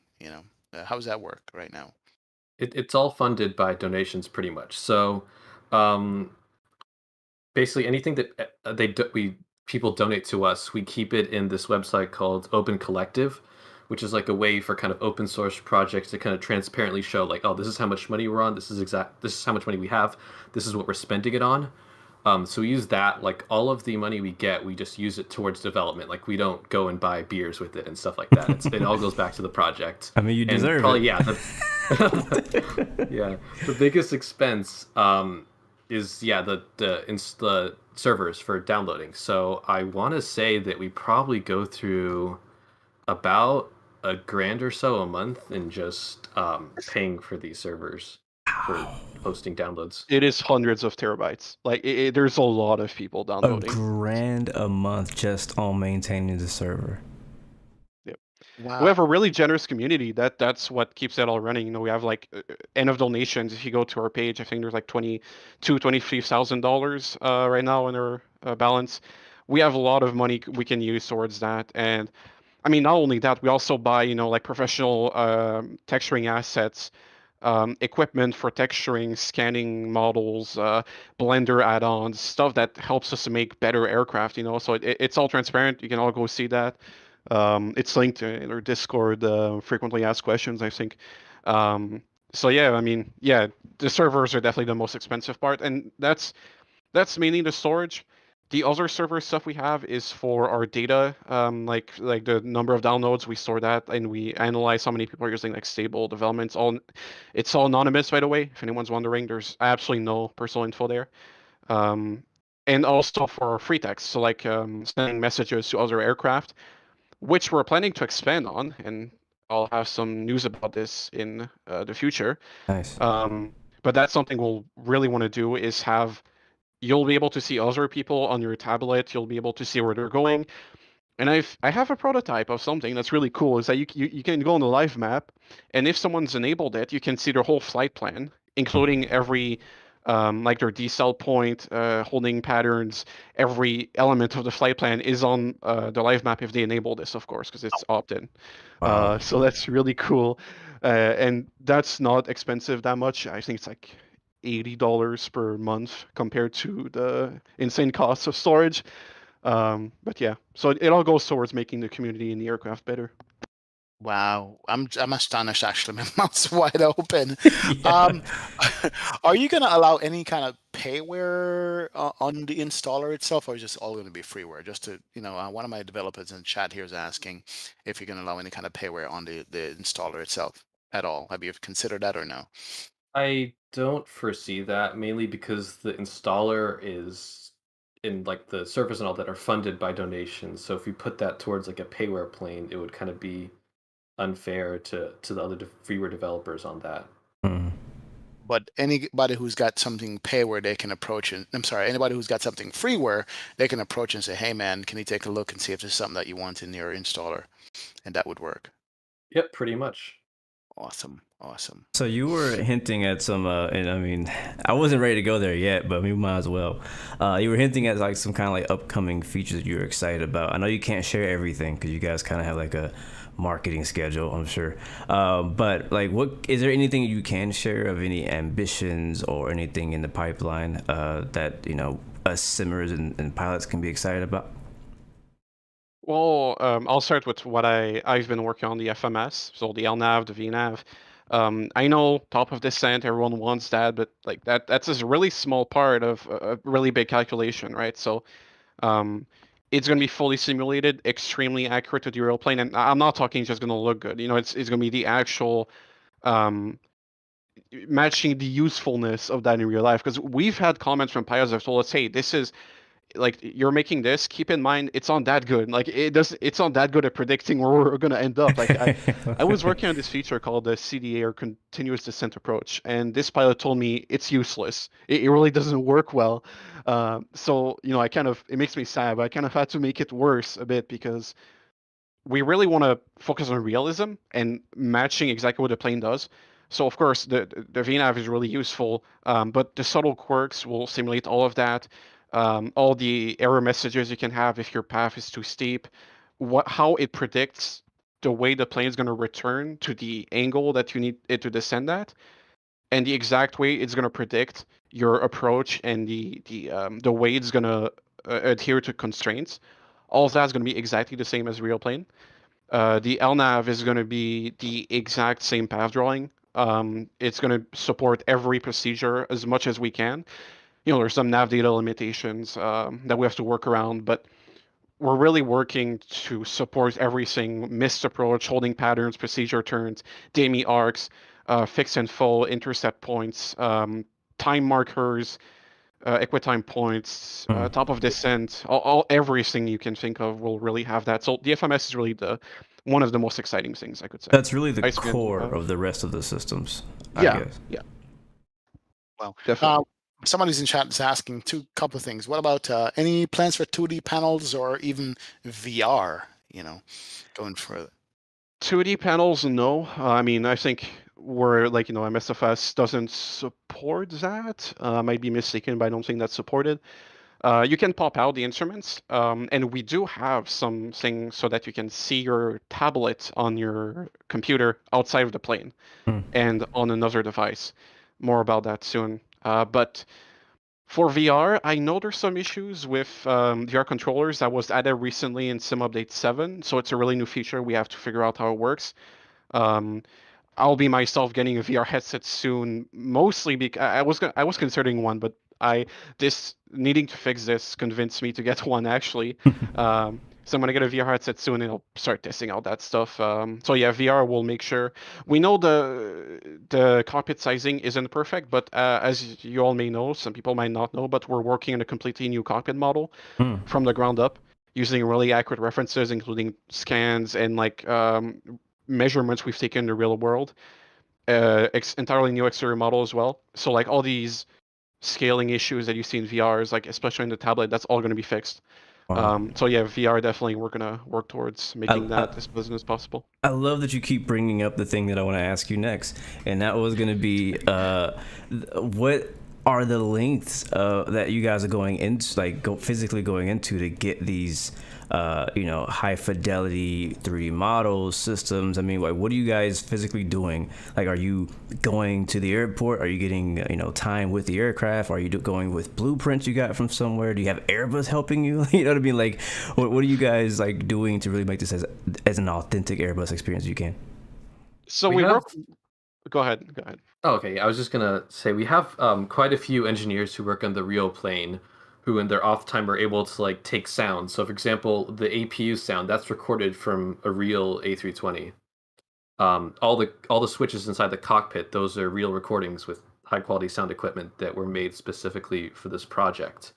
How does that work right now? It's all funded by donations, pretty much. So, um, basically anything that people donate to us, we keep it in this website called Open Collective, which is like a way for kind of open source projects to kind of transparently show like, oh, this is how much money we're on, this is how much money we have, this is what we're spending it on. So we use that, like all of the money we get, we just use it towards development. Like we don't go and buy beers with it and stuff like that. It all goes back to the project. I mean, you deserve probably, it. Yeah, the biggest expense is the servers for downloading. So I want to say that we probably go through about $1,000 or so a month in just paying for these servers for hosting downloads. It is hundreds of terabytes. Like there's a lot of people downloading. $1,000 a month just on maintaining the server. Wow. We have a really generous community. That's what keeps it all running. We have like end of donations. If you go to our page, I think there's like $23,000 right now in our balance. We have a lot of money we can use towards that. And I mean, not only that, we also buy like professional texturing assets, equipment for texturing, scanning models, Blender add-ons, stuff that helps us to make better aircraft. So it's all transparent. You can all go see that. It's linked in our Discord, frequently asked questions, I think. So yeah, I mean, yeah, the servers are definitely the most expensive part, and that's mainly the storage. The other server stuff we have is for our data, like the number of downloads. We store that, and we analyze how many people are using like stable developments. It's all anonymous, by the way. If anyone's wondering, there's absolutely no personal info there. And also for free text, so like sending messages to other aircraft, which we're planning to expand on, and I'll have some news about this in the future. Nice. But that's something we'll really want to do, is you'll be able to see other people on your tablet. You'll be able to see where they're going. And I have a prototype of something that's really cool, is that you can go on the live map, and if someone's enabled it, you can see their whole flight plan, including every like their decel point, holding patterns. Every element of the flight plan is on the live map if they enable this, of course, because it's opt-in. Wow. So that's really cool. And that's not expensive that much. I think it's like $80 per month compared to the insane costs of storage. But yeah, so it all goes towards making the community and the aircraft better. Wow, I'm astonished. Actually, my mouth's wide open. Yeah. Are you going to allow any kind of payware on the installer itself, or is just all going to be freeware? Just to, one of my developers in the chat here is asking if you're going to allow any kind of payware on the installer itself at all. Have you considered that or no? I don't foresee that, mainly because the installer is in like the servers and all that are funded by donations. So if we put that towards like a payware plane, it would kind of be unfair to the other freeware developers on that. Mm. But anybody who's got something payware, they can approach it. I'm sorry, anybody who's got something freeware, they can approach and say, "Hey, man, can you take a look and see if there's something that you want in your installer?" And that would work. Yep, pretty much. Awesome. So you were hinting at some, and I mean, I wasn't ready to go there yet, but we might as well. You were hinting at like some kind of like upcoming features that you're excited about. I know you can't share everything because you guys kind of have like a marketing schedule, I'm sure. But like, is there anything you can share of any ambitions or anything in the pipeline that us simmers and pilots can be excited about? Well, I'll start with what I've been working on, the FMS, so the LNAV, the VNAV. I know top of descent, everyone wants that, but like that's a really small part of a really big calculation, right? So it's going to be fully simulated, extremely accurate to the real plane, and I'm not talking just going to look good. It's going to be the actual matching the usefulness of that in real life, because we've had comments from pilots that have told us, hey, this is like you're making this, keep in mind it's not that good. Like it's not that good at predicting where we're gonna end up. Like I was working on this feature called the CDA, or continuous descent approach, and this pilot told me it's useless. It really doesn't work well. So it makes me sad, but I kind of had to make it worse a bit, because we really want to focus on realism and matching exactly what the plane does. So of course the VNav is really useful, but the subtle quirks will simulate all of that. All the error messages you can have if your path is too steep, how it predicts the way the plane is going to return to the angle that you need it to descend at, and the exact way it's going to predict your approach and the way it's going to adhere to constraints. All of that's going to be exactly the same as real plane. The LNAV is going to be the exact same path drawing. It's going to support every procedure as much as we can. There's some nav data limitations that we have to work around, but we're really working to support everything: missed approach, holding patterns, procedure turns, DME arcs, fix and full, intercept points, time markers, equitime points, top of descent, everything you can think of will really have that. So the FMS is really one of the most exciting things, I could say. That's really the core of the rest of the systems, I guess. Yeah. Well, definitely. Someone who's in chat is asking couple of things. What about any plans for 2D panels or even VR, going further? 2D panels, no. I mean, I think we're MSFS doesn't support that. I might be mistaken, but I don't think that's supported. You can pop out the instruments, and we do have something so that you can see your tablet on your computer outside of the plane and on another device. More about that soon. But for VR, I know there's some issues with VR controllers that was added recently in Sim Update 7, so it's a really new feature. We have to figure out how it works. I'll be myself getting a VR headset soon, mostly because I was considering one, but needing to fix this convinced me to get one actually. So I'm gonna get a VR headset soon, and I'll start testing out that stuff. So yeah, VR will make sure. We know the cockpit sizing isn't perfect, but as you all may know, some people might not know, but we're working on a completely new cockpit model from the ground up, using really accurate references, including scans and measurements we've taken in the real world. Entirely new exterior model as well. So all these scaling issues that you see in VRs, especially in the tablet, that's all going to be fixed. Wow. So yeah, VR definitely we're gonna work towards making that as pleasant as possible. I love that you keep bringing up the thing that I want to ask you next, and that was going to be what are the lengths that you guys are going into, physically going into to get these high fidelity 3D models, systems? I mean, what are you guys physically doing? Are you going to the airport? Are you getting time with the aircraft? Are you going with blueprints you got from somewhere? Do you have Airbus helping you? You know what I mean? What are you guys doing to really make this as an authentic Airbus experience as you can? So Go ahead. Oh, okay, I was just gonna say we have quite a few engineers who work on the real plane, who in their off time are able to take sound. So for example, the APU sound that's recorded from a real A320. All the switches inside the cockpit, those are real recordings with high quality sound equipment that were made specifically for this project.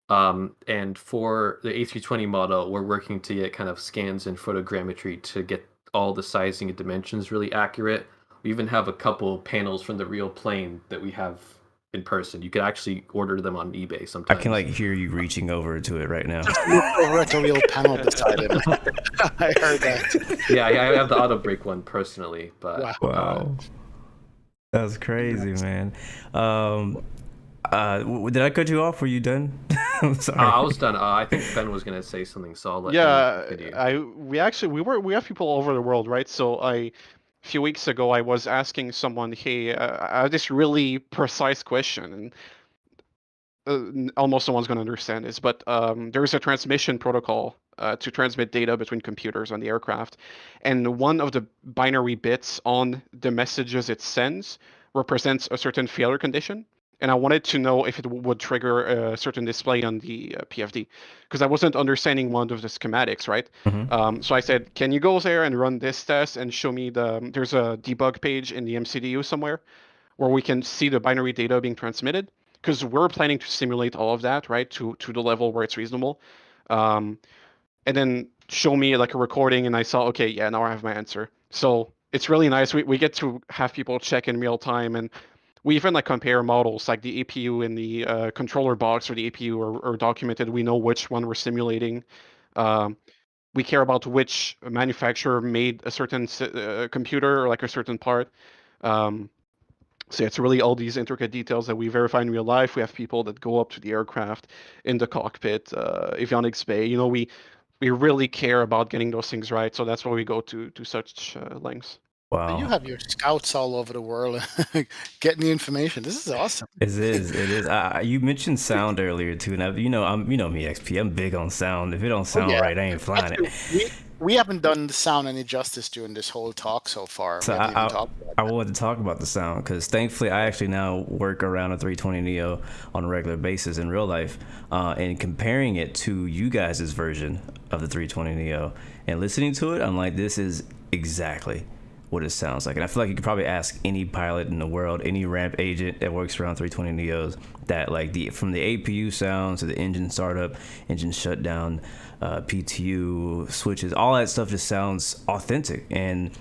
And for the A320 model, we're working to get kind of scans and photogrammetry to get all the sizing and dimensions really accurate. We even have a couple panels from the real plane that we have in person. You could actually order them on eBay sometimes. I can hear you reaching over to it right now. Over at the real panel beside him. I heard that. Yeah, I have the auto brake one personally, but wow. That's crazy, man. Did I cut you off? Were you done? I'm sorry. I was done. I think Ben was gonna say something, so I'll let him continue. We have people all over the world, right? So a few weeks ago, I was asking someone, hey, I have this really precise question, and almost no one's going to understand this, but there's a transmission protocol to transmit data between computers on the aircraft, and one of the binary bits on the messages it sends represents a certain failure condition. And I wanted to know if it would trigger a certain display on the PFD, because I wasn't understanding one of the schematics, right? So I said, can you go there and run this test and show me there's a debug page in the MCDU somewhere where we can see the binary data being transmitted? because we're planning to simulate all of that, right, to the level where it's reasonable. Um, and then show me like a recording, and I saw, okay, yeah, now I have my answer. So it's really nice. We get to have people check in real time, and we even like compare models, like the APU in the controller box or the APU are documented. We know which one we're simulating. Um, we care about which manufacturer made a certain computer or like a certain part. Um, so it's really all these intricate details that we verify in real life. We have people that go up to the aircraft in the cockpit, avionics bay. We really care about getting those things right. So that's why we go to such lengths. So you Wow. have your scouts all over the world getting the information. This is awesome. It is. You mentioned sound earlier too, and you know me, XP. I'm big on sound. If it don't Oh sound yeah. right, I ain't flying it. Actually, we haven't done the sound any justice during this whole talk so far. So We haven't even talked about I wanted to talk about the sound because thankfully I actually now work around a 320 Neo on a regular basis in real life, and comparing it to you guys' version of the 320 Neo and listening to it, I'm like, this is exactly what it sounds like. And I feel like you could probably ask any pilot in the world, any ramp agent that works around 320 Neos, that like from the APU sounds to the engine startup, engine shutdown, PTU switches, all that stuff just sounds authentic. And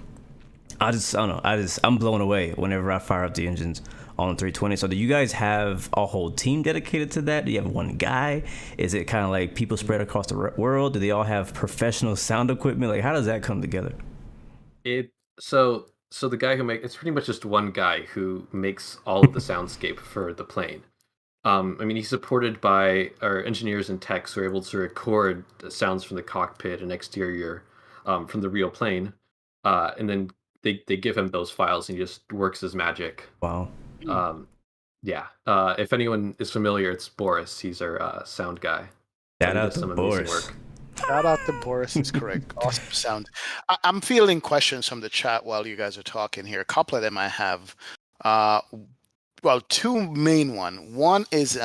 I don't know. I'm blown away whenever I fire up the engines on 320. So do you guys have a whole team dedicated to that? Do you have one guy? Is it kind of like people spread across the world? Do they all have professional sound equipment? Like, how does that come together? So the guy it's pretty much just one guy who makes all of the soundscape for the plane. I mean, he's supported by our engineers and techs who are able to record the sounds from the cockpit and exterior from the real plane, and then they give him those files, and he just works his magic. Wow. Um, yeah. If anyone is familiar, it's Boris. He's our sound guy. Shout He out does to some amazing Boris. work. Shout out to Boris is correct. Awesome sound. I'm fielding questions from the chat while you guys are talking here. A couple of them I have. Well, two main one. One is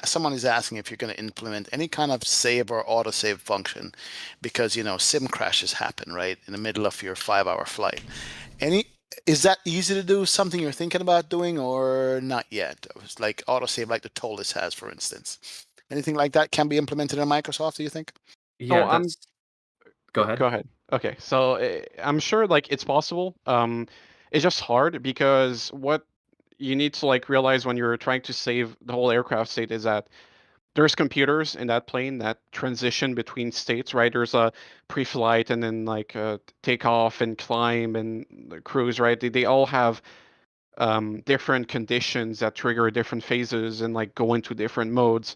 someone is asking if you're going to implement any kind of save or autosave function, because sim crashes happen right in the middle of your 5-hour flight. Is that easy to do? Something you're thinking about doing or not yet? It's like autosave, like the TOLUS has, for instance. Anything like that can be implemented in Microsoft, do you think? Yeah, I'm Go ahead. Go ahead. Okay, so I'm sure like it's possible. It's just hard because what you need to like realize when you're trying to save the whole aircraft state is that there's computers in that plane that transition between states, right? There's a pre-flight and then like takeoff and climb and the cruise, right? They all have different conditions that trigger different phases and like go into different modes.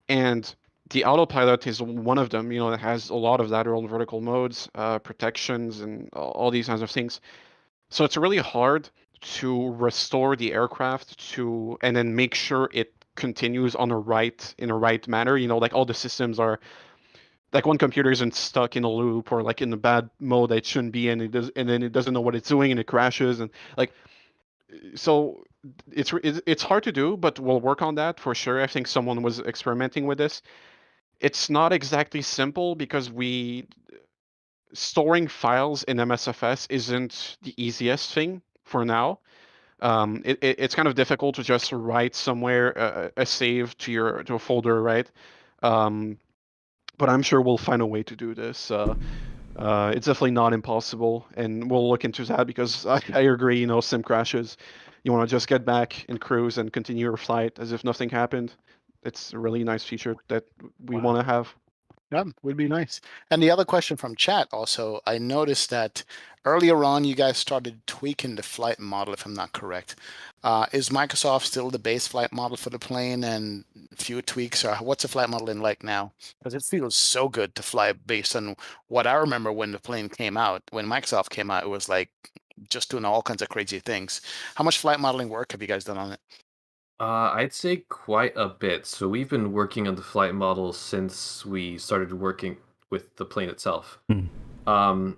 And the autopilot is one of them, that has a lot of lateral and vertical modes, protections, and all these kinds of things. So it's really hard to restore the aircraft and then make sure it continues in a right manner. Like all the systems are like one computer isn't stuck in a loop or like in a bad mode that it shouldn't be in, and then it doesn't know what it's doing and it crashes and like so it's hard to do, but we'll work on that for sure. I think someone was experimenting with this. It's not exactly simple because storing files in MSFS isn't the easiest thing for now. It's kind of difficult to just write somewhere a save to a folder, right? But I'm sure we'll find a way to do this. It's definitely not impossible, and we'll look into that because I agree. Sim crashes. You want to just get back and cruise and continue your flight as if nothing happened. It's a really nice feature that we want to have. Yeah, would be nice. And the other question from chat also, I noticed that earlier on you guys started tweaking the flight model, if I'm not correct. Is Microsoft still the base flight model for the plane and a few tweaks, or what's the flight model in like now? Because it feels so good to fly based on what I remember when the plane came out. When Microsoft came out, it was like just doing all kinds of crazy things. How much flight modeling work have you guys done on it? I'd say quite a bit. So we've been working on the flight model since we started working with the plane itself. Hmm.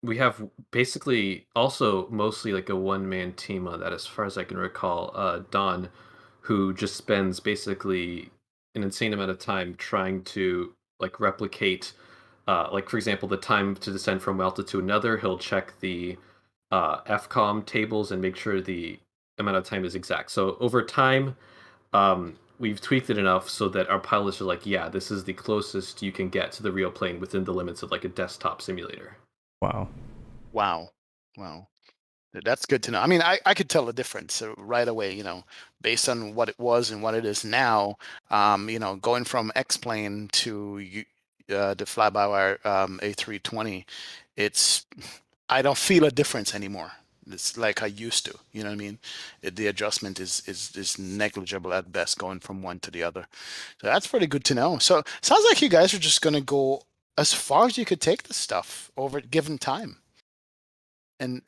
We have basically also mostly like a one-man team on that, as far as I can recall. Don, who just spends basically an insane amount of time trying to like replicate, like for example, the time to descend from one altitude to another. He'll check the FCOM tables and make sure the amount of time is exact. So over time, we've tweaked it enough so that our pilots are like, yeah, this is the closest you can get to the real plane within the limits of like a desktop simulator. Wow. Wow. That's good to know. I mean, I could tell the difference right away, based on what it was and what it is now. Going from X-Plane to the fly-by-wire A320, I don't feel a difference anymore. It's like I used to. You know what I mean? The adjustment is negligible at best, going from one to the other. So that's pretty good to know. So sounds like you guys are just going to go as far as you could take this stuff over given time. And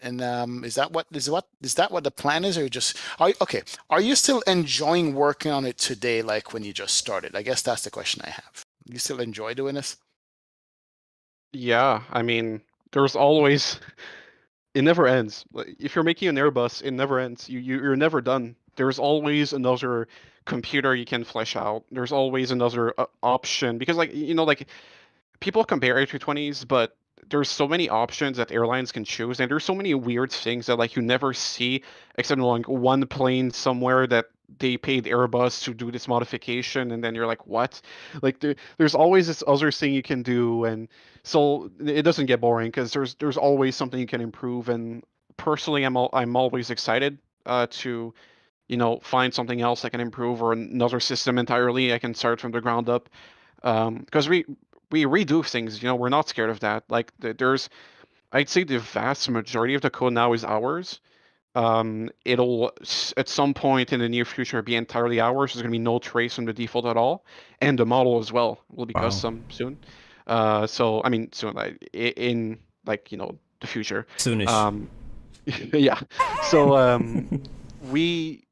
is that what the plan is, or are you still enjoying working on it today, like when you just started? I guess that's the question I have. You still enjoy doing this? Yeah, I mean, there's always it never ends. Like, if you're making an Airbus, it never ends. You're never done. There's always another computer you can flesh out. There's always another option because, like, like people compare A320s, but there's so many options that airlines can choose, and there's so many weird things that like you never see except in like one plane somewhere that they paid Airbus to do this modification, and then you're like, what? Like there's always this other thing you can do, and so it doesn't get boring because there's always something you can improve. And personally, I'm always excited to find something else I can improve or another system entirely I can start from the ground up. Because we redo things, we're not scared of that. Like I'd say the vast majority of the code now is ours. It'll at some point in the near future be entirely ours. There's gonna be no trace from the default at all, and the model as well will be custom soon. So I mean soon, in like the future. Soonish. Yeah. So we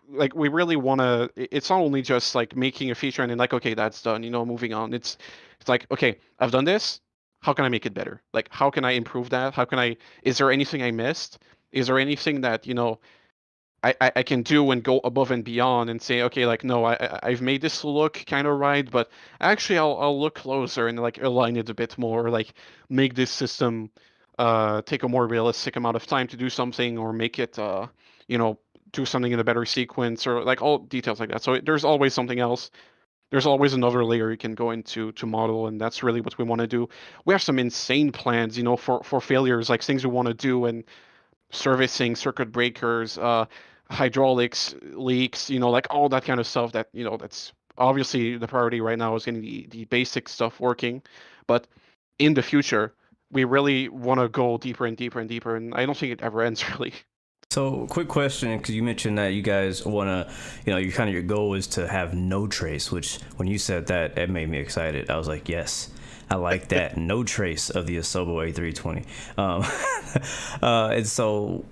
we really want to. It's not only just like making a feature and then like, okay, that's done, moving on. It's like, okay, I've done this, how can I make it better? Like, how can I improve that? Is there anything I missed? Is there anything that I can do and go above and beyond and say, okay, like, no, I've made this look kind of right, but actually I'll look closer and like align it a bit more, like make this system take a more realistic amount of time to do something, or make it do something in a better sequence, or like all details like that. So there's always something else. There's always another layer you can go into to model, and that's really what we want to do. We have some insane plans, for failures, like things we want to do, and servicing circuit breakers, hydraulics leaks, like all that kind of stuff that, that's obviously the priority right now is getting the basic stuff working. But in the future, we really want to go deeper and deeper and deeper, and I don't think it ever ends really. So, quick question, because you mentioned that you guys want to, your goal is to have no trace, which when you said that, it made me excited. I was like, yes, I like that. No trace of the Asobo A320. And so,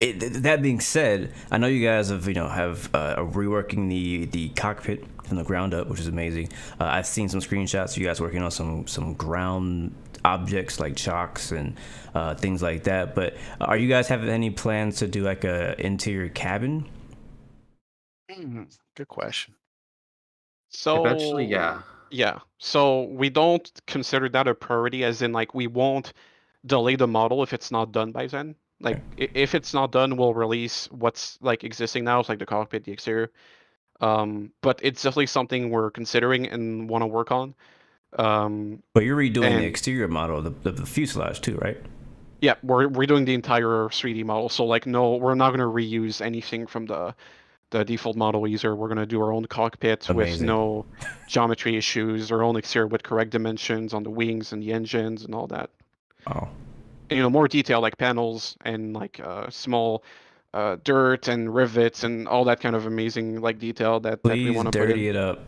that being said, I know you guys have, reworking the cockpit from the ground up, which is amazing. I've seen some screenshots of you guys working on some ground objects like chocks and things like that. But are you guys having any plans to do like a interior cabin? Good question. So eventually, yeah. Yeah. So we don't consider that a priority, as in like we won't delay the model if it's not done by then. Like if it's not done, we'll release what's like existing now, it's like the cockpit, the exterior. But it's definitely something we're considering and want to work on. But you're redoing the exterior model, the fuselage too, right? Yeah, we're redoing the entire 3D model. So like, no, we're not going to reuse anything from the default model either. We're going to do our own cockpit with no geometry issues, our own exterior with correct dimensions on the wings and the engines and all that. Wow. And, more detail like panels and like small dirt and rivets and all that kind of amazing like detail that we want to put in.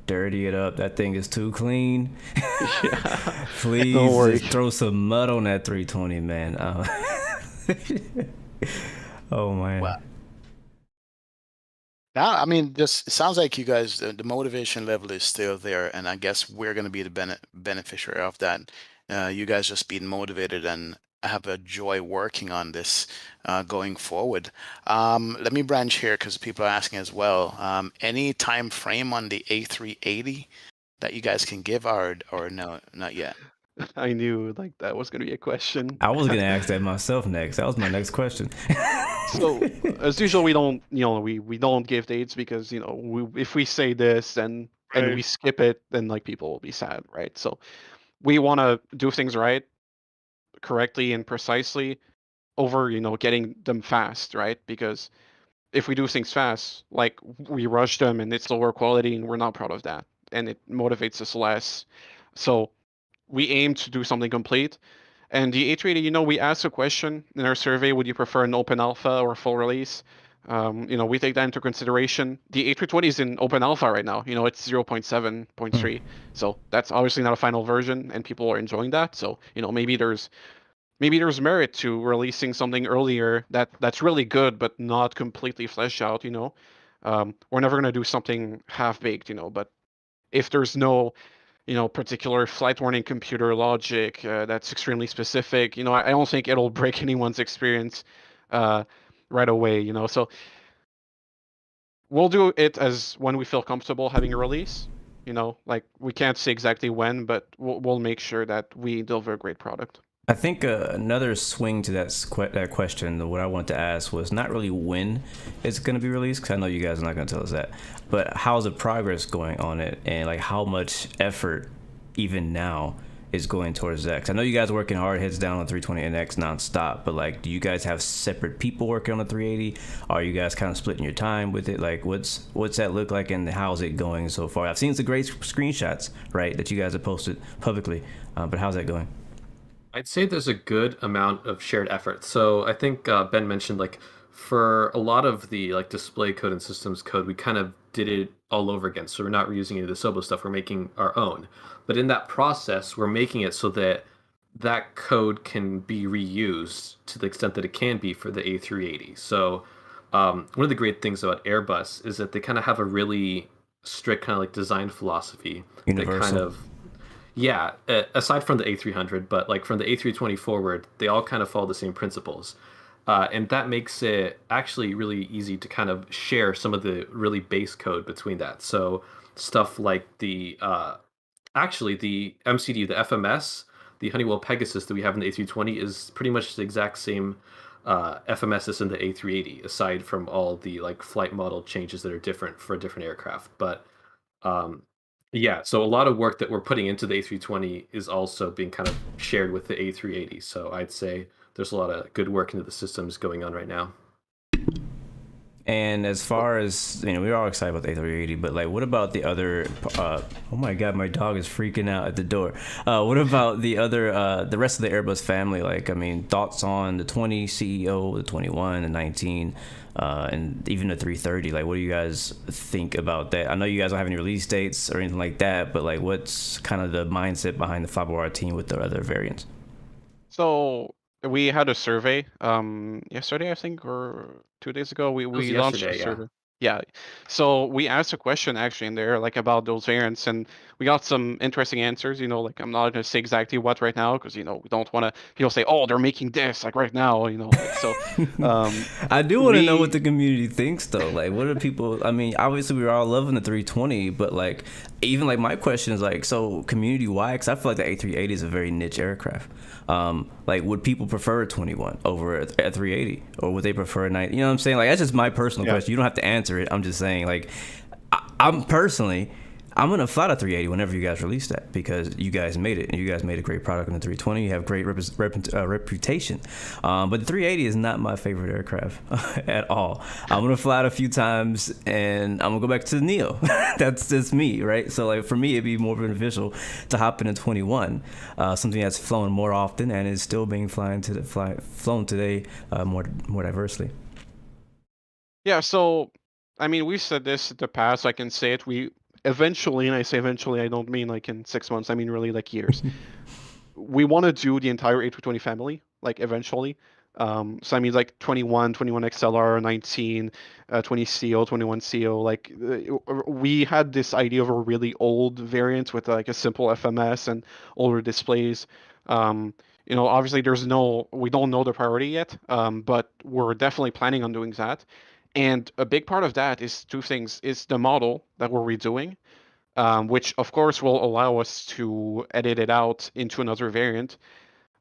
Dirty it up. That thing is too clean. Yeah. Please just throw some mud on that 320, man. Oh man. Wow. Now, I mean, it sounds like you guys, the motivation level is still there, and I guess we're going to be the beneficiary of that. You guys just being motivated and have a joy working on this going forward. Let me branch here because people are asking as well. Any time frame on the A380 that you guys can give, or no, not yet? I knew like that was going to be a question. I was going to ask that myself next. That was my next question. So as usual, we don't, we don't give dates because if we say this and Right. we skip it, then like people will be sad, right? So we want to do things right, correctly, and precisely over getting them fast, right? Because if we do things fast, like we rush them and it's lower quality, and we're not proud of that, and it motivates us less. So we aim to do something complete. And the A380, we asked a question in our survey: would you prefer an open alpha or full release? We take that into consideration. The A320 is in open alpha right now. It's 0.7.3, so that's obviously not a final version, and people are enjoying that. So maybe there's merit to releasing something earlier that's really good but not completely fleshed out. We're never gonna do something half baked. But if there's no particular flight warning computer logic that's extremely specific, I don't think it'll break anyone's experience uh, right away. So we'll do it as when we feel comfortable having a release. Like we can't say exactly when, but we'll make sure that we deliver a great product. I think another swing to that question, what I wanted to ask was not really when it's going to be released, because I know you guys are not going to tell us that, but how's the progress going on it, and like how much effort even now is going towards that? 'Cause I know you guys are working hard, heads down on 320NX nonstop, but like, do you guys have separate people working on the 380? Are you guys kind of splitting your time with it? Like, what's that look like, and how's it going so far? I've seen some great screenshots, right, that you guys have posted publicly, but how's that going? I'd say there's a good amount of shared effort. So I think Ben mentioned like for a lot of the like display code and systems code, we kind of did it all over again. So we're not reusing any of the Sobo stuff. We're making our own. But in that process, we're making it so that that code can be reused to the extent that it can be for the A380. So one of the great things about Airbus is that they kind of have a really strict kind of like design philosophy that kind Universal. of yeah, aside from the A300, but like from the A320 forward, they all kind of follow the same principles. And that makes it actually really easy to kind of share some of the really base code between that. So stuff like actually the MCDU, the FMS, the Honeywell Pegasus that we have in the A320 is pretty much the exact same FMS as in the A380, aside from all the like flight model changes that are different for a different aircraft. But um, yeah, so a lot of work that we're putting into the A320 is also being kind of shared with the A380. So I'd say there's a lot of good work into the systems going on right now. And as far as, we're all excited about the A380, but like, what about the other? Oh my God, my dog is freaking out at the door. What about the other, the rest of the Airbus family? Like, I mean, thoughts on the 20 CEO, the 21, the 19, and even the 330? Like, what do you guys think about that? I know you guys don't have any release dates or anything like that, but like, what's kind of the mindset behind the FlyByWire team with the other variants? So we had a survey yesterday, I think, or 2 days ago. We It was launched a yesterday, yeah. survey. Yeah. So we asked a question actually in there, like about those variants, and we got some interesting answers. Like I'm not gonna say exactly what right now because we don't want to. People say, oh, they're making this like right now. Like so. I do want to know what We the community thinks, though. Like, what are people? I mean, obviously, we're all loving the 320, but like, even like my question is like, so community wide? Because I feel like the A380 is a very niche aircraft. Like, would people prefer a 21 over a 380, or would they prefer a 90? You know what I'm saying? Like, that's just my personal Yeah. question. You don't have to answer it. I'm just saying, like, I'm personally, I'm gonna fly the 380 whenever you guys release that, because you guys made it, and you guys made a great product in the 320. You have great reputation, but the 380 is not my favorite aircraft at all. I'm gonna fly it a few times, and I'm gonna go back to the Neo. That's just me, right? So like for me, it'd be more beneficial to hop in a 21, something that's flown more often and is still being flown today more diversely. Yeah. So I mean, we've said this in the past. I can say it. We eventually, and I say eventually, I don't mean like in 6 months. I mean really like years. We want to do the entire A320 family, like eventually. So I mean like 21, 21 XLR, 19, 20 CO, 21 CO. Like we had this idea of a really old variant with like a simple FMS and older displays. Obviously we don't know the priority yet, but we're definitely planning on doing that. And a big part of that is two things: is the model that we're redoing, which of course will allow us to edit it out into another variant.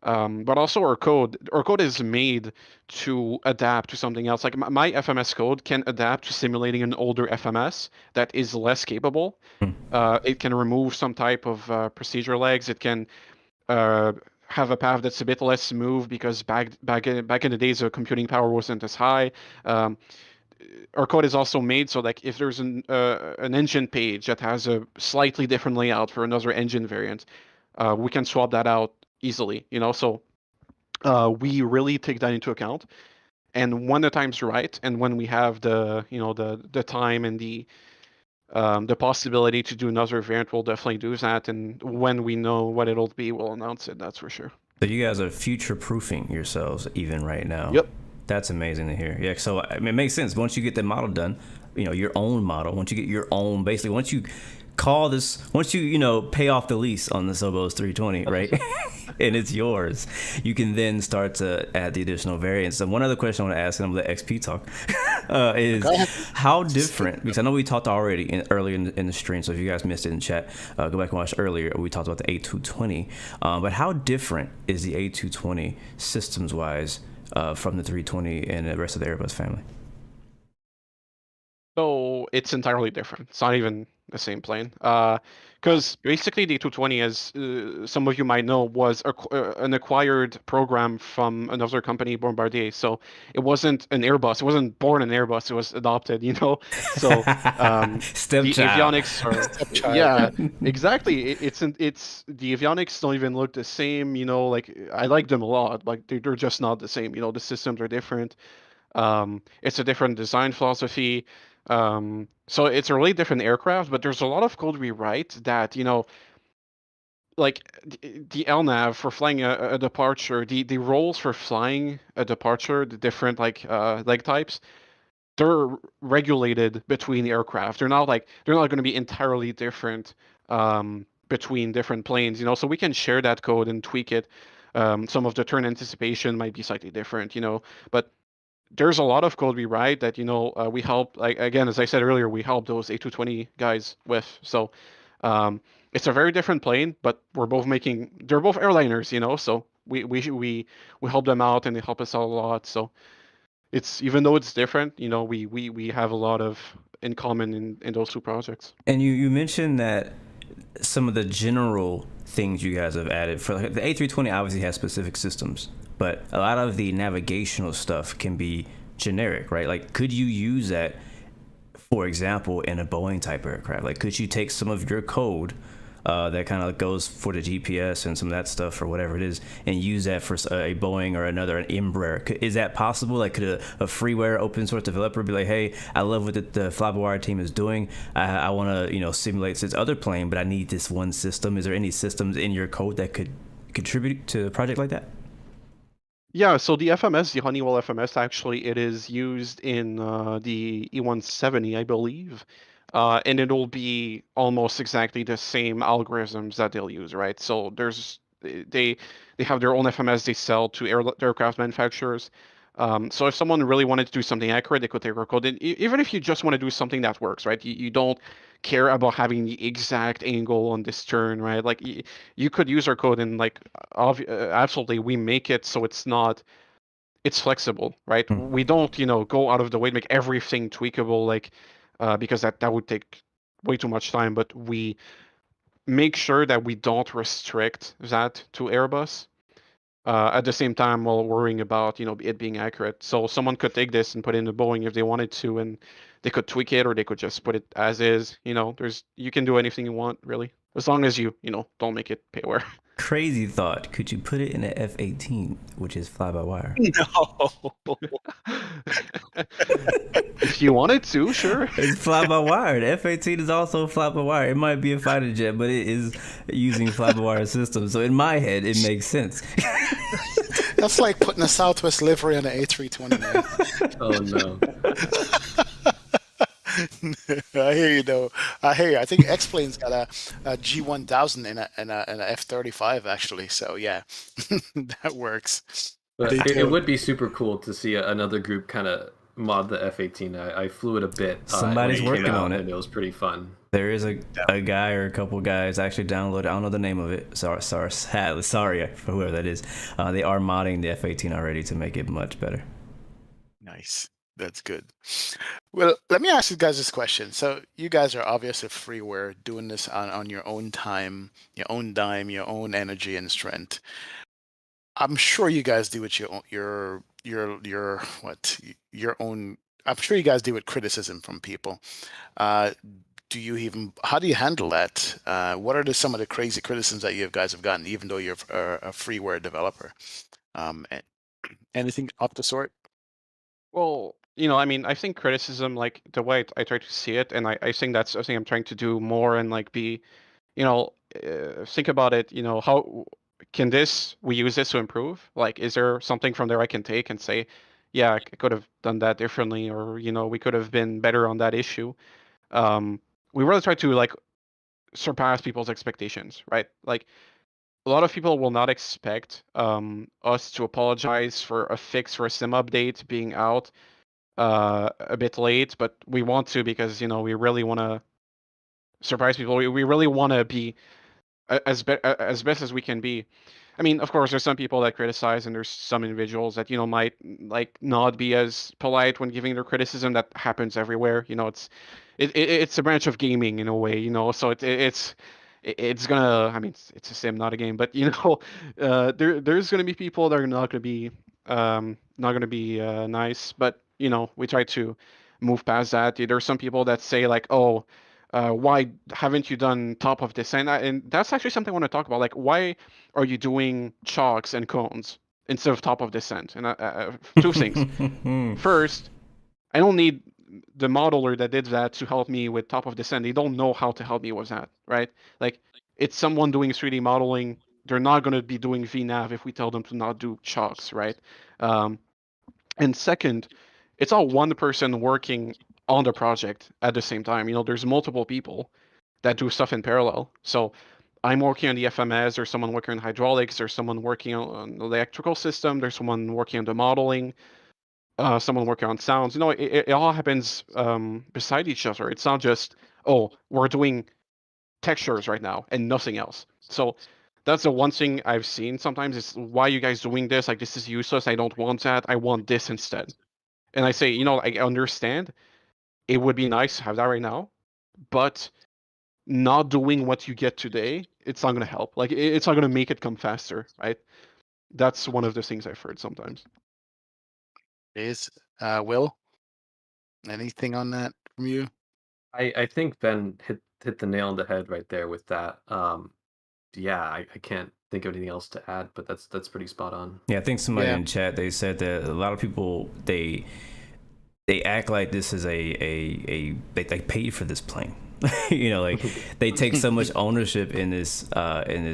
But also our code is made to adapt to something else. Like my FMS code can adapt to simulating an older FMS that is less capable. It can remove some type of procedure legs. It can have a path that's a bit less smooth because back in the days, the computing power wasn't as high. Our code is also made so like if there's an engine page that has a slightly different layout for another engine variant, we can swap that out easily. So we really take that into account. And when the time's right, and when we have the time and the possibility to do another variant, we'll definitely do that. And when we know what it'll be, we'll announce it. That's for sure. So you guys are future-proofing yourselves even right now. Yep. That's amazing to hear. Yeah, so I mean, it makes sense. Once you get the model done, your own model, once you get your own, basically, once you pay off the lease on the Sobos 320, right? And it's yours, you can then start to add the additional variants. And one other question I want to ask, and I'm going to let XP talk, is how different, because I know we talked already earlier in the stream, so if you guys missed it in chat, go back and watch earlier. We talked about the A220, but how different is the A220 systems-wise from the 320 and the rest of the Airbus family? So it's entirely different. It's not even the same plane. Because basically the 220, as some of you might know, was an acquired program from another company, Bombardier. So it wasn't an Airbus. It wasn't born an Airbus. It was adopted, So the avionics are... Yeah, exactly. It's the avionics don't even look the same, Like I like them a lot. Like they're just not the same. The systems are different. It's a different design philosophy. So it's a really different aircraft, but there's a lot of code rewrite that, like the LNAV for flying a departure, the roles for flying a departure, the different leg types, they're regulated between the aircraft. They're not going to be entirely different between different planes, So we can share that code and tweak it. Some of the turn anticipation might be slightly different, but there's a lot of code we write that we help, like again, as I said earlier, we help those A220 guys with. So it's a very different plane, but they're both airliners, so we help them out and they help us out a lot. So it's, even though it's different, we have a lot of in common in those two projects. And you mentioned that some of the general things you guys have added for the A320 obviously has specific systems, but a lot of the navigational stuff can be generic, right? Like, could you use that, for example, in a Boeing type aircraft? Like, could you take some of your code that kind of goes for the GPS and some of that stuff or whatever it is, and use that for a Boeing or an Embraer? Is that possible? Like, could a freeware open source developer be like, hey, I love what the FlyByWire team is doing. I want to, simulate this other plane, but I need this one system. Is there any systems in your code that could contribute to a project like that? Yeah, so the FMS, the Honeywell FMS, actually, it is used in the E170, I believe. And it'll be almost exactly the same algorithms that they'll use, right? So they have their own FMS they sell to aircraft manufacturers. So if someone really wanted to do something accurate, they could take our code. And even if you just want to do something that works, right? You don't care about having the exact angle on this turn, right? Like you could use our code and absolutely we make it so it's flexible, right? We don't, go out of the way to make everything tweakable, because that would take way too much time, but we make sure that we don't restrict that to Airbus at the same time while worrying about, it being accurate. So someone could take this and put it in the Boeing if they wanted to, and they could tweak it, or they could just put it as is. You can do anything you want, really, as long as you, don't make it payware. Crazy thought. Could you put it in an F-18, which is fly-by-wire? No. If you wanted to, sure. It's fly-by-wire. The F-18 is also fly-by-wire. It might be a fighter jet, but it is using fly-by-wire systems. So in my head, it makes sense. That's like putting a Southwest livery on an A320, man. Oh, no. I hear you, though. I hear you. I think X-Plane's got a G1000 in an F-35, actually. So, yeah, that works. But it would be super cool to see another group kind of mod the F-18. I flew it a bit. Somebody's working on it. And it was pretty fun. There is a guy or a couple guys actually downloaded. I don't know the name of it. Sorry for whoever that is. They are modding the F-18 already to make it much better. Nice. That's good. Well, let me ask you guys this question. So you guys are obviously freeware, doing this on your own time, your own dime, your own energy and strength. I'm sure you guys deal with your own. I'm sure you guys deal with criticism from people. How do you handle that? What are some of the crazy criticisms that you guys have gotten, even though you're a freeware developer? Anything up the sort? Well, I mean, I think criticism, like the way I try to see it, and I think that's I think I'm trying to do more and like be, think about it. How can we use this to improve? Like, is there something from there I can take and say, yeah, I could have done that differently, or we could have been better on that issue. We really try to like surpass people's expectations, right? Like a lot of people will not expect us to apologize for a fix for a sim update being out a bit late, but we want to because we really want to surprise people. We really want to be as best as we can be. I mean, of course, there's some people that criticize, and there's some individuals that might like not be as polite when giving their criticism. That happens everywhere. It's a branch of gaming in a way. So it's gonna. I mean, it's a sim, not a game, but there's gonna be people that are not gonna be nice. But we try to move past that. There's some people that say like, oh. Why haven't you done top of descent? And that's actually something I want to talk about. Like, why are you doing chalks and cones instead of top of descent? And two things. First, I don't need the modeler that did that to help me with top of descent. They don't know how to help me with that, right? Like, it's someone doing 3D modeling. They're not going to be doing VNav if we tell them to not do chalks, right? And second, it's all one person working on the project at the same time. There's multiple people that do stuff in parallel. So I'm working on the FMS, there's someone working on hydraulics, there's someone working on the electrical system, there's someone working on the modeling, someone working on sounds. It all happens beside each other. It's not just, oh, we're doing textures right now and nothing else. So that's the one thing I've seen sometimes is, why are you guys doing this? Like, this is useless. I don't want that. I want this instead. And I say, I understand. It would be nice to have that right now, but not doing what you get today, it's not going to help. Like, it's not going to make it come faster, right? That's one of the things I've heard sometimes. Will, anything on that from you? I think Ben hit the nail on the head right there with that. Yeah, I can't think of anything else to add, but that's pretty spot on. Yeah, I think somebody in chat, they said that a lot of people they act like this is they paid for this plane. Like they take so much ownership in this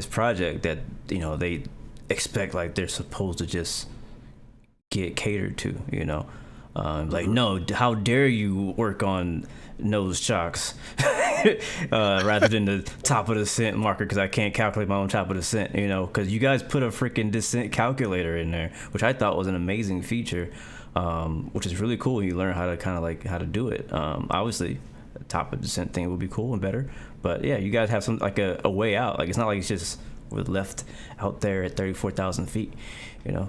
project that they expect like they're supposed to just get catered to. Like, no, how dare you work on nose chocks rather than the top of the descent marker, because I can't calculate my own top of descent. Because you guys put a freaking descent calculator in there, which I thought was an amazing feature. Which is really cool. You learn how to do it. Obviously, the top of descent thing would be cool and better. But yeah, you guys have some like a way out. Like, it's not like it's just we're left out there at 34,000 feet. Yep.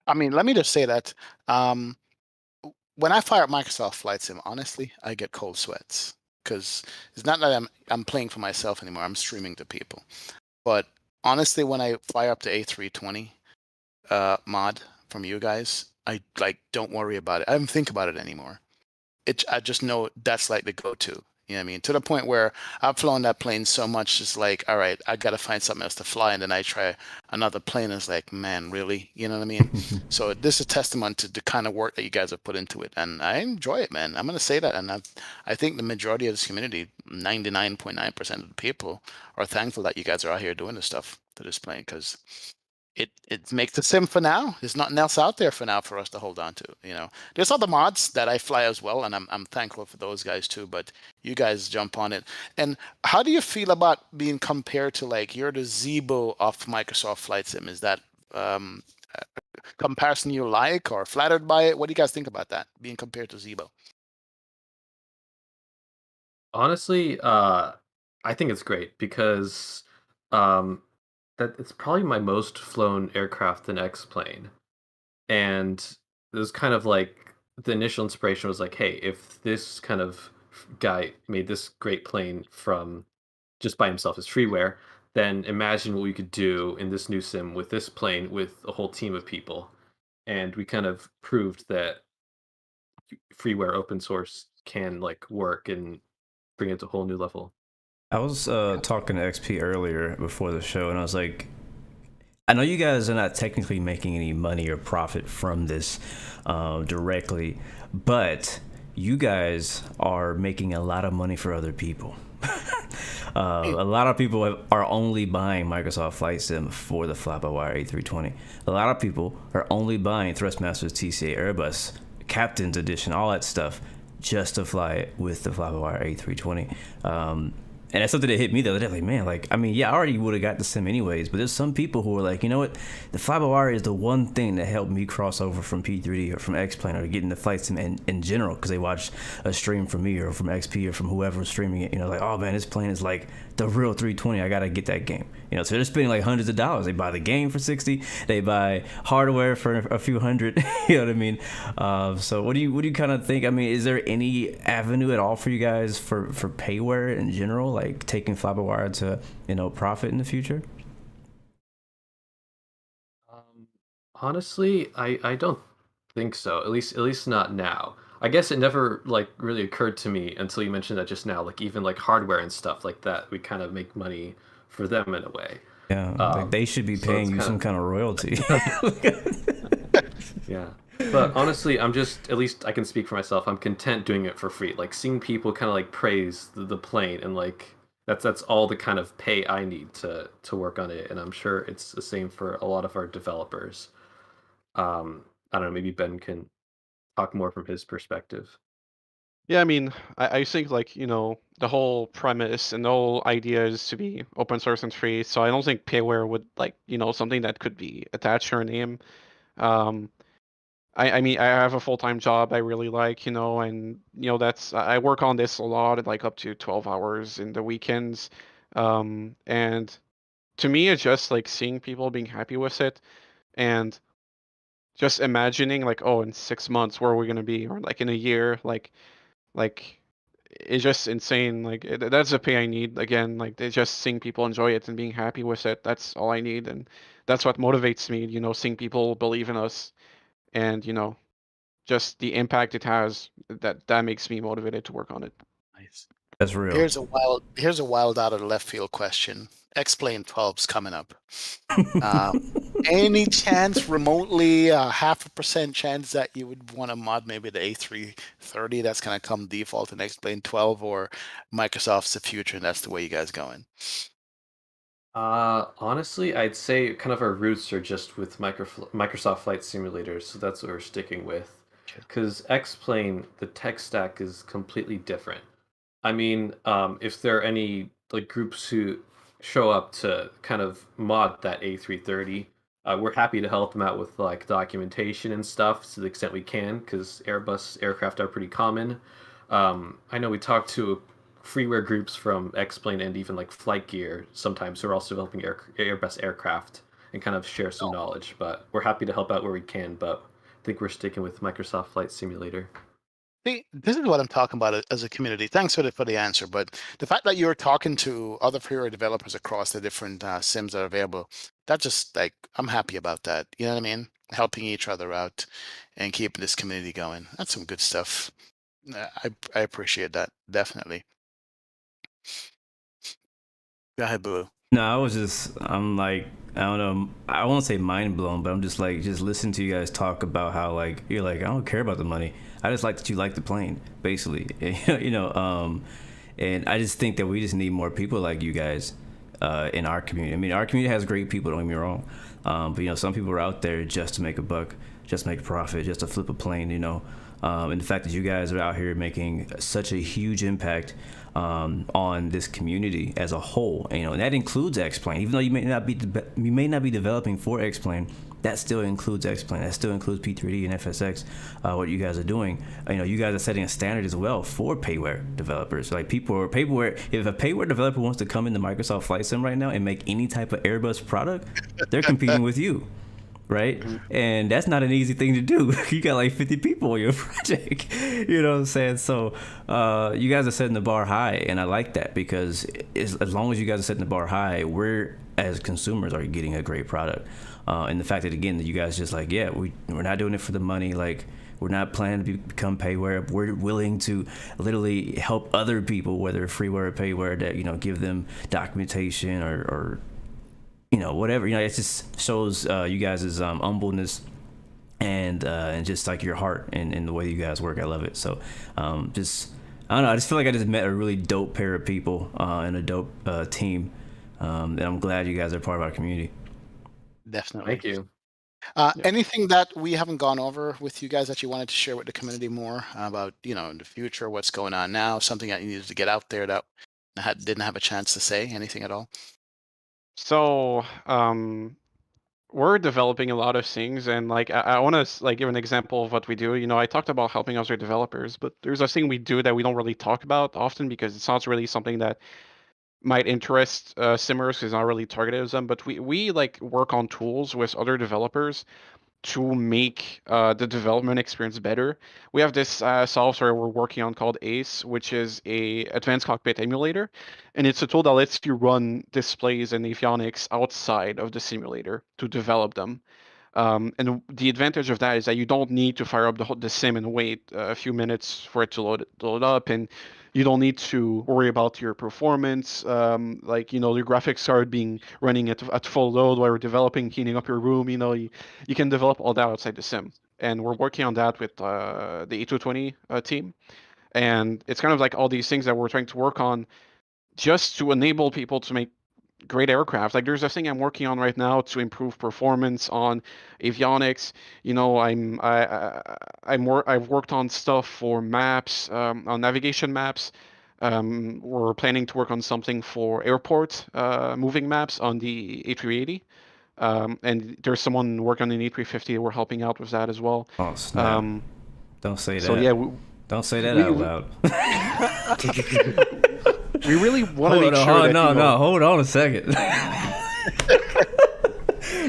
I mean, let me just say that when I fire up Microsoft Flight Sim, honestly, I get cold sweats, because it's not that I'm playing for myself anymore. I'm streaming to people. But honestly, when I fire up the A320 mod from you guys, I don't worry about it. I don't think about it anymore. I just know that's like the go-to. You know what I mean? To the point where I've flown that plane so much, it's like, all right, I got to find something else to fly. And then I try another plane, and it's like, man, really? You know what I mean? So this is testament to the kind of work that you guys have put into it. And I enjoy it, man. I'm going to say that. And I think the majority of this community, 99.9% of the people, are thankful that you guys are out here doing this stuff to this plane, because it makes the sim for now. There's nothing else out there for now for us to hold on to. There's other mods that I fly as well, and I'm thankful for those guys too. But you guys jump on it. And how do you feel about being compared to, like, you're the Zebo of Microsoft Flight Sim? Is that comparison you like, or flattered by it? What do you guys think about that, being compared to Zebo? Honestly, I think it's great because um, that it's probably my most flown aircraft in X-plane. And it was kind of like the initial inspiration was like, hey, if this kind of guy made this great plane from just by himself as freeware, then imagine what we could do in this new sim with this plane with a whole team of people. And we kind of proved that freeware open source can like work and bring it to a whole new level. I was talking to XP earlier before the show, and I was like, I know you guys are not technically making any money or profit from this directly, but you guys are making a lot of money for other people. A lot of people are only buying Microsoft Flight Sim for the FlyByWire A320. A lot of people are only buying Thrustmaster's TCA Airbus Captain's Edition, all that stuff, just to fly it with the FlyByWire A320. And that's something that hit me the other day. Like, man, like, I mean, yeah, I already would have got the sim anyways, but there's some people who are like, you know what? The FlyByWire is the one thing that helped me cross over from P3D or from X-Plane or getting the flight sim in general, because they watched a stream from me or from XP or from whoever was streaming it. You know, like, oh man, this plane is like the real 320. I got to get that game. You know, so they're spending like hundreds of dollars. They buy the game for 60. They buy hardware for a few hundred. You know what I mean? So what do you kind of think? I mean, is there any avenue at all for you guys for payware in general, like taking FlyByWire to, you know, profit in the future? Honestly, I don't think so. At least not now. I guess it never like really occurred to me until you mentioned that just now. Like even like hardware and stuff like that, we kind of make money for them in a way. Yeah, like they should be so paying it's you kinda- some kind of royalty. Yeah. But honestly, I'm just at least I can speak for myself. I'm content doing it for free. Like seeing people kind of like praise the plane and like that's all the kind of pay I need to work on it. And I'm sure it's the same for a lot of our developers. I don't know, maybe Ben can talk more from his perspective. Yeah, I mean, I think like, the whole premise and the whole idea is to be open source and free. So I don't think payware would like, something that could be attached to our name. Um, I mean, I have a full-time job I really like, and that's I work on this a lot, like up to 12 hours in the weekends. And to me, it's just like seeing people being happy with it and just imagining like, oh, in 6 months, where are we gonna be? Or like in a year, like it's just insane. Like that's the pay I need. Again, like they just seeing people enjoy it and being happy with it. That's all I need, and that's what motivates me. Seeing people believe in us, and just the impact it has. That makes me motivated to work on it. Nice. That's real. Here's a wild out of left field question. X-Plane 12's coming up. Any chance remotely, 0.5% chance that you would want to mod maybe the A330 that's going to come default in X-Plane 12, or Microsoft's the future and that's the way you guys going? Honestly, I'd say kind of our roots are just with Microsoft Flight Simulators, so that's what we're sticking with. Okay. Because X-Plane, the tech stack is completely different. I mean, if there are any like groups who show up to kind of mod that A330, we're happy to help them out with like documentation and stuff to the extent we can, because Airbus aircraft are pretty common. I know we talked to freeware groups from X-Plane and even like Flight Gear sometimes who are also developing Airbus aircraft and kind of share some knowledge. But we're happy to help out where we can. But I think we're sticking with Microsoft Flight Simulator. See, this is what I'm talking about as a community. Thanks for the answer, but the fact that you're talking to other freeware developers across the different sims that are available, that just like I'm happy about that. You know what I mean? Helping each other out and keeping this community going. That's some good stuff. I appreciate that definitely. Go ahead, Boo. No, I'm like, I don't know, I won't say mind blown, but I'm just like, just listening to you guys talk about how like, you're like, I don't care about the money. I just like that you like the plane, basically. And I just think that we just need more people like you guys in our community. I mean, our community has great people, don't get me wrong. But, some people are out there just to make a buck, just make a profit, just to flip a plane, and the fact that you guys are out here making such a huge impact on this community as a whole, and that includes X-Plane. Even though you may not be developing for X-Plane, that still includes X-Plane, that still includes P3D and FSX, what you guys are doing. You guys are setting a standard as well for payware developers. Like payware, if a payware developer wants to come into Microsoft Flight Sim right now and make any type of Airbus product, they're competing with you. Right? And that's not an easy thing to do. You got like 50 people on your project. You know what I'm saying? So you guys are setting the bar high, and I like that, because as long as you guys are setting the bar high, we're, as consumers, are getting a great product. And the fact that, again, that you guys just like, yeah, we're not doing it for the money. Like, we're not planning to become payware. We're willing to literally help other people, whether freeware or payware, that, give them documentation or whatever. It just shows you guys' humbleness and just like your heart and the way you guys work. I love it. So I don't know. I just feel like I just met a really dope pair of people and a dope team. And I'm glad you guys are part of our community. Definitely. Thank you. Anything that we haven't gone over with you guys that you wanted to share with the community more about, in the future, what's going on now, something that you needed to get out there that didn't have a chance to say, anything at all? So we're developing a lot of things, and like I want to give an example of what we do. I talked about helping other developers, but there's a thing we do that we don't really talk about often because it's not really something that might interest simmers, because it's not really targeted at them. But we work on tools with other developers to make the development experience better. We have this software we're working on called ACE, which is a advanced cockpit emulator, and it's a tool that lets you run displays and avionics outside of the simulator to develop them. And the advantage of that is that you don't need to fire up the sim and wait a few minutes for it to load up, and you don't need to worry about your performance. Your graphics card being running at full load while you're developing, heating up your room. You can develop all that outside the sim. And we're working on that with the A220 team. And it's kind of like all these things that we're trying to work on just to enable people to make great aircraft. Like, there's a thing I'm working on right now to improve performance on avionics. I've worked on stuff for maps, on navigation maps. We're planning to work on something for airport moving maps on the A380. And there's someone working on an A350. We're helping out with that as well. Oh, snap. Don't say that. So yeah, don't say that out loud. We really want to make sure that hold on a second.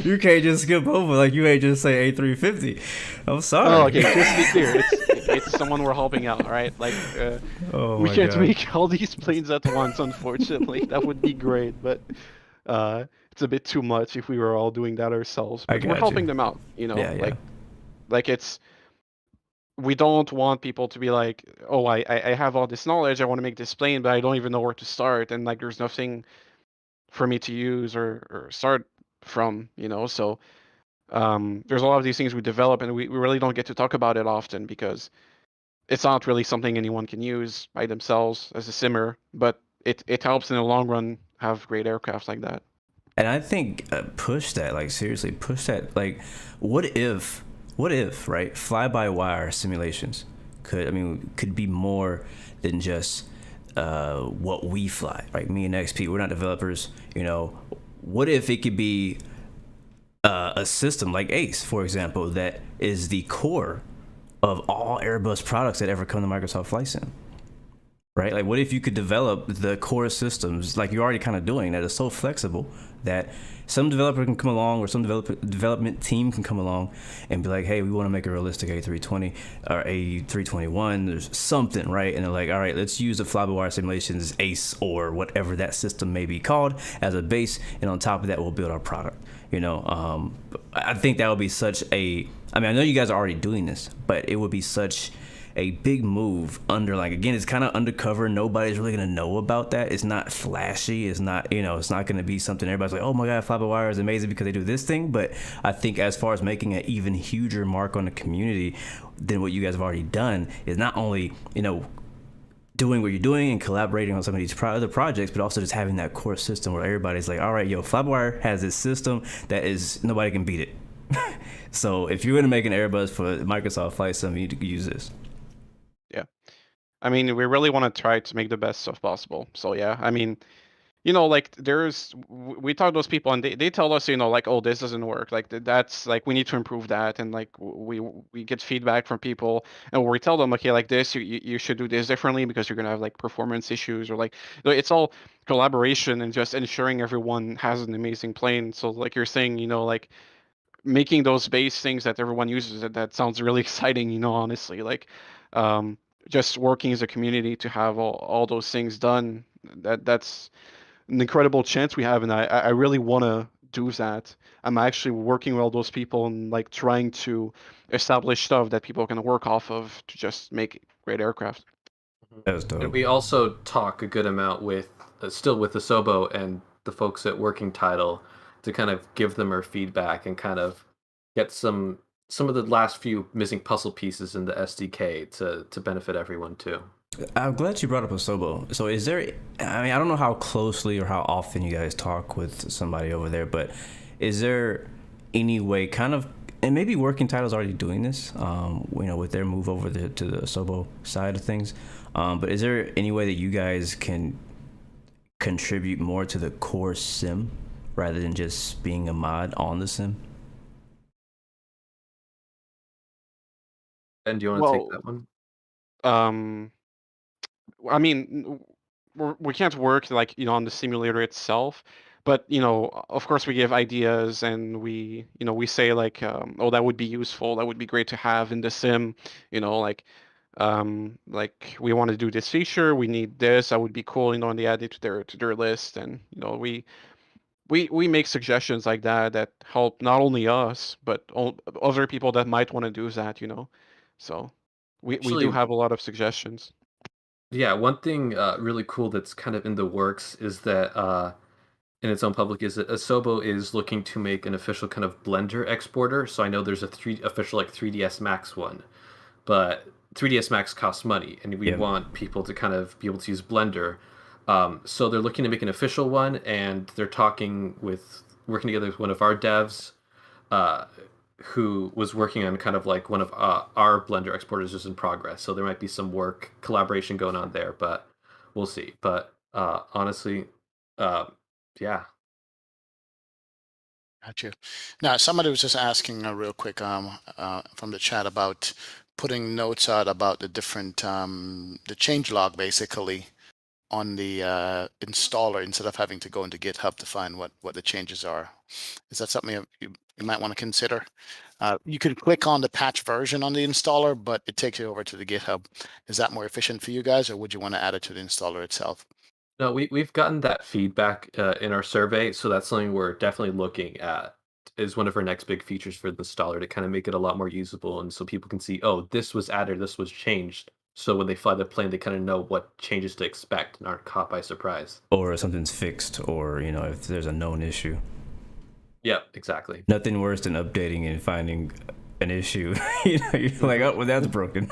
You can't just skip over like you ain't just say A350. I'm sorry. Oh, okay, just to be clear, it's someone we're helping out, right? Like, we can't make all these planes at once, unfortunately. That would be great, but it's a bit too much if we were all doing that ourselves. But we're helping them out, like it's. We don't want people to be like, oh, I have all this knowledge, I want to make this plane, but I don't even know where to start, and there's nothing for me to use or start from, so there's a lot of these things we develop, and we really don't get to talk about it often because it's not really something anyone can use by themselves as a simmer, but it helps in the long run have great aircraft like that. And I think push that, like seriously, push that. Like, what if, right, fly-by-wire simulations could be more than just what we fly, right? Me and XP, we're not developers, What if it could be a system like ACE, for example, that is the core of all Airbus products that ever come to Microsoft Flight Sim, right? Like, what if you could develop the core systems like you're already kind of doing that is so flexible that some developer can come along or some development team can come along and be like, hey, we want to make a realistic A320 or A321. There's something, right? And they're like, all right, let's use the fly-by-wire simulations ACE or whatever that system may be called as a base. And on top of that, we'll build our product. I think that would be such a, I know you guys are already doing this, but it would be such a big move again, it's kind of undercover. Nobody's really gonna know about that. It's not flashy. It's not, it's not gonna be something everybody's like, oh my god, fly-by-wire is amazing because they do this thing. But I think as far as making an even huger mark on the community than what you guys have already done is not only, doing what you're doing and collaborating on some of these other projects, but also just having that core system where everybody's like, all right, fly-by-wire has this system that is, nobody can beat it. So if you're gonna make an Airbus for Microsoft Flight Sim, you need to use this. Yeah. We really want to try to make the best stuff possible. So yeah, like we talk to those people and they tell us, like, oh, this doesn't work. Like that's like we need to improve that, and like we get feedback from people, and we tell them, okay, like this, you should do this differently because you're gonna have like performance issues, or like it's all collaboration and just ensuring everyone has an amazing plane. So like you're saying, like making those base things that everyone uses, that sounds really exciting, honestly. Like um just working as a community to have all those things done, that's an incredible chance we have, and I really want to do that. I'm actually working with all those people and like trying to establish stuff that people can work off of to just make great aircraft. That's And dope. we also talk a good amount with still with the Sobo and the folks at Working Title to kind of give them our feedback and kind of get some of the last few missing puzzle pieces in the SDK to benefit everyone too. I'm glad you brought up Osobo. So is there, I mean, I don't know how closely or how often you guys talk with somebody over there, but is there any way kind of, and maybe Working Title's already doing this, with their move over to the Osobo side of things, but is there any way that you guys can contribute more to the core sim rather than just being a mod on the sim? And do you want to take that one? um I mean, we can't work like on the simulator itself, but of course we give ideas, and we say like, oh, that would be useful, that would be great to have in the sim, like we want to do this feature, we need this, that would be cool, and they add it to their list, and we make suggestions like that help not only us but other people that might want to do that. So we do Actually, have a lot of suggestions. yeah, one thing really cool that's kind of in the works is that in its own public is that Asobo is looking to make an official kind of Blender exporter. So I know there's a official like 3ds Max one, but 3ds Max costs money, and we Yeah. want people to kind of be able to use Blender. So they're looking to make an official one, and they're working together with one of our devs, uh, who was working on kind of like one of our Blender exporters is in progress. So there might be some work collaboration going on there, but we'll see. But honestly, uh, yeah. Got you. Now, somebody was just asking real quick from the chat about putting notes out about the different the change log basically on the installer instead of having to go into GitHub to find what the changes are. Is that something you might want to consider? You could click on the patch version on the installer, but it takes you over to the GitHub. Is that more efficient for you guys, or would you want to add it to the installer itself? No, we've gotten that feedback in our survey, so that's something we're definitely looking at is one of our next big features for the installer to kind of make it a lot more usable, and so people can see, oh, this was added, this was changed. So when they fly the plane, they kind of know what changes to expect and aren't caught by surprise. Or if something's fixed, or if there's a known issue. Yep, exactly. Nothing worse than updating and finding an issue. You're like, oh, well, that's broken.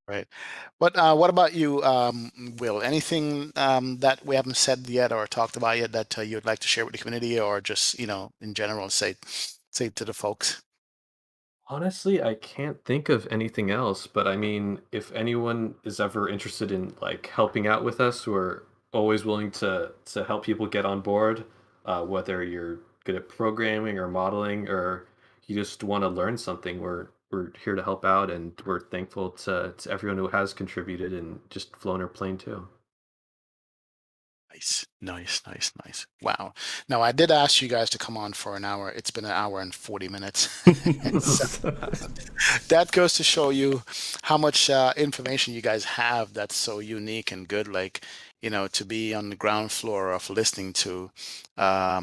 Right. But what about you, Will? Anything that we haven't said yet or talked about yet that you'd like to share with the community, or just in general, say to the folks? Honestly, I can't think of anything else, but I mean, if anyone is ever interested in like helping out with us, we're always willing to help people get on board, whether you're good at programming or modeling or you just want to learn something, we're here to help out, and we're thankful to everyone who has contributed and just flown our plane too. Nice, nice, nice, nice. Wow. Now, I did ask you guys to come on for an hour. It's been an hour and 40 minutes. So that goes to show you how much information you guys have that's so unique and good. Like, to be on the ground floor of listening to a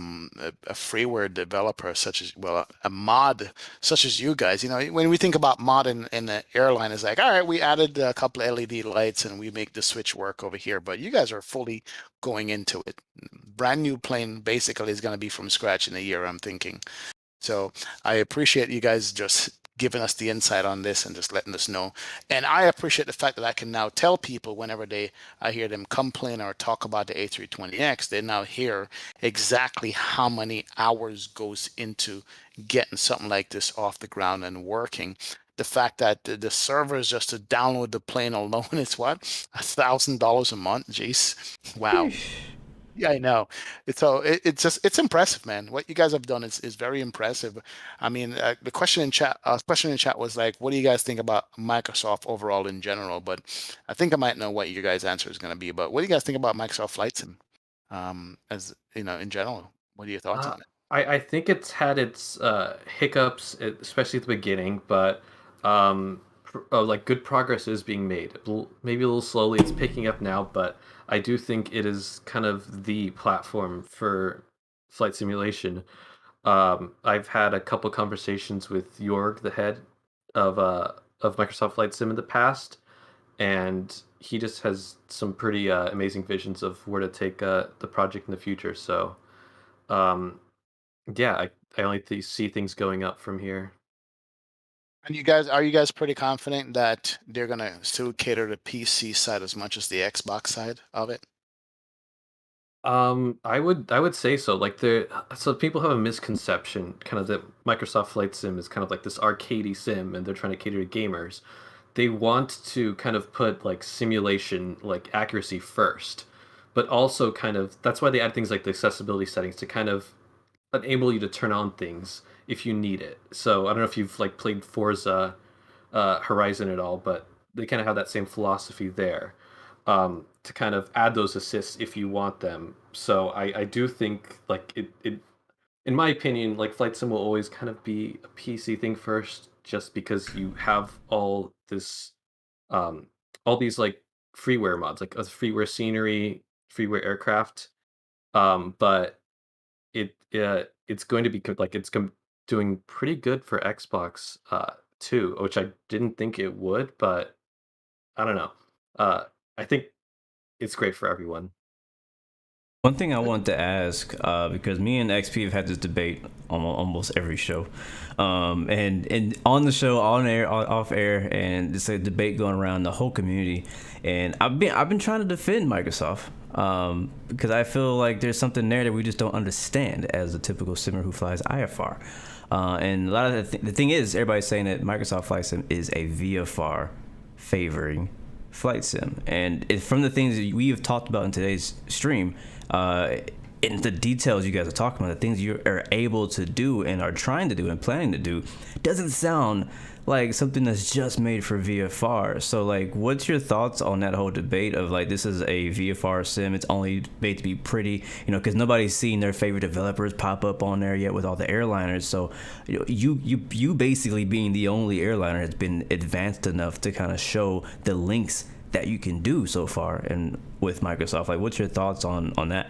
freeware developer such as, well, a mod such as you guys. When we think about mod in the airline, it's like, all right, we added a couple of LED lights and we make the switch work over here. But you guys are fully going into it. Brand new plane basically is going to be from scratch in a year, I'm thinking. So I appreciate you guys just giving us the insight on this and just letting us know. And I appreciate the fact that I can now tell people whenever I hear them complain or talk about the A320X, they now hear exactly how many hours goes into getting something like this off the ground and working. the fact that the servers just to download the plane alone is what, $1,000 a month. Jeez, wow. Yeah, I know. It's impressive, man. What you guys have done is very impressive. I mean, the question in chat was like, what do you guys think about Microsoft overall in general? But I think I might know what your guys' answer is going to be. But what do you guys think about Microsoft Flight Sim, as you know, in general? What are your thoughts Uh, on it? I think it's had its hiccups, especially at the beginning, but like good progress is being made. Maybe a little slowly. It's picking up now, but I do think it is kind of the platform for flight simulation. I've had a couple conversations with Jorg, the head of Microsoft Flight Sim in the past, and he just has some pretty amazing visions of where to take the project in the future. So. Um, yeah, I only see things going up from here. And are you guys pretty confident that they're gonna still cater to PC side as much as the Xbox side of it? I would say so. Like so people have a misconception, kind of that Microsoft Flight Sim is kind of like this arcadey sim, and they're trying to cater to gamers. They want to kind of put like simulation, like accuracy first, but also kind of that's why they add things like the accessibility settings to kind of enable you to turn on things if you need it. So I don't know if you've like played Forza Horizon at all, but they kind of have that same philosophy there, to kind of add those assists if you want them. So I do think like it in my opinion, like Flight Sim will always kind of be a PC thing first, just because you have um all these like freeware mods, like a freeware scenery, freeware aircraft. But it's going to be like doing pretty good for Xbox too, which I didn't think it would, but I don't know. I think it's great for everyone. One thing I wanted to ask, because me and XP have had this debate almost every show, and on the show, on air, off air, and it's a debate going around the whole community. And I've been trying to defend Microsoft, because I feel like there's something there that we just don't understand as a typical simmer who flies IFR. And a lot of the thing is, everybody's saying that Microsoft Flight Sim is a VFR favoring flight sim, and from the things that we have talked about in today's stream, in the details you guys are talking about, the things you are able to do and are trying to do and planning to do, doesn't sound like something that's just made for VFR. So like, what's your thoughts on that whole debate of like, this is a VFR sim, it's only made to be pretty, because nobody's seen their favorite developers pop up on there yet with all the airliners. So you basically being the only airliner has been advanced enough to kind of show the links that you can do so far and with Microsoft. Like, what's your thoughts on that?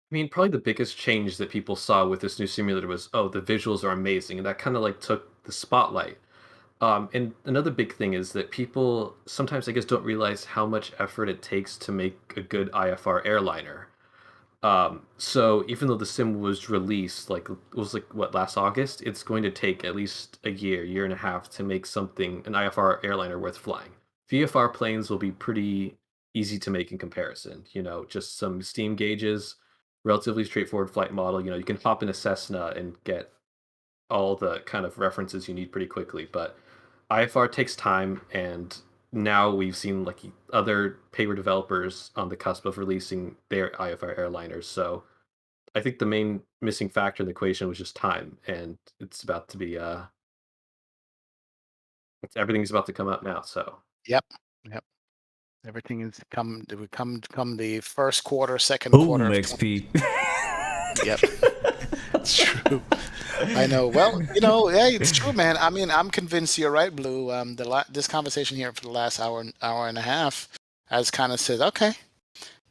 I mean, probably the biggest change that people saw with this new simulator was, oh, the visuals are amazing, and that kind of like took the spotlight. And another big thing is that people sometimes, I guess, don't realize how much effort it takes to make a good IFR airliner. So even though the sim was released, like it was like what, last August, it's going to take at least a year and a half to make an IFR airliner worth flying. VFR planes will be pretty easy to make in comparison. Just some steam gauges, relatively straightforward flight model. You can hop in a Cessna and get all the kind of references you need pretty quickly. But IFR takes time, and now we've seen like other paper developers on the cusp of releasing their IFR airliners. So I think the main missing factor in the equation was just time, and it's about to be everything's about to come out now. So Yep. Yep. Everything is come the first quarter, second quarter Boom, of XP. Yep. It's true. I know. Well, yeah, it's true, man. I mean, I'm convinced you're right, Blue. This conversation here for the last hour and a half has kind of said, okay,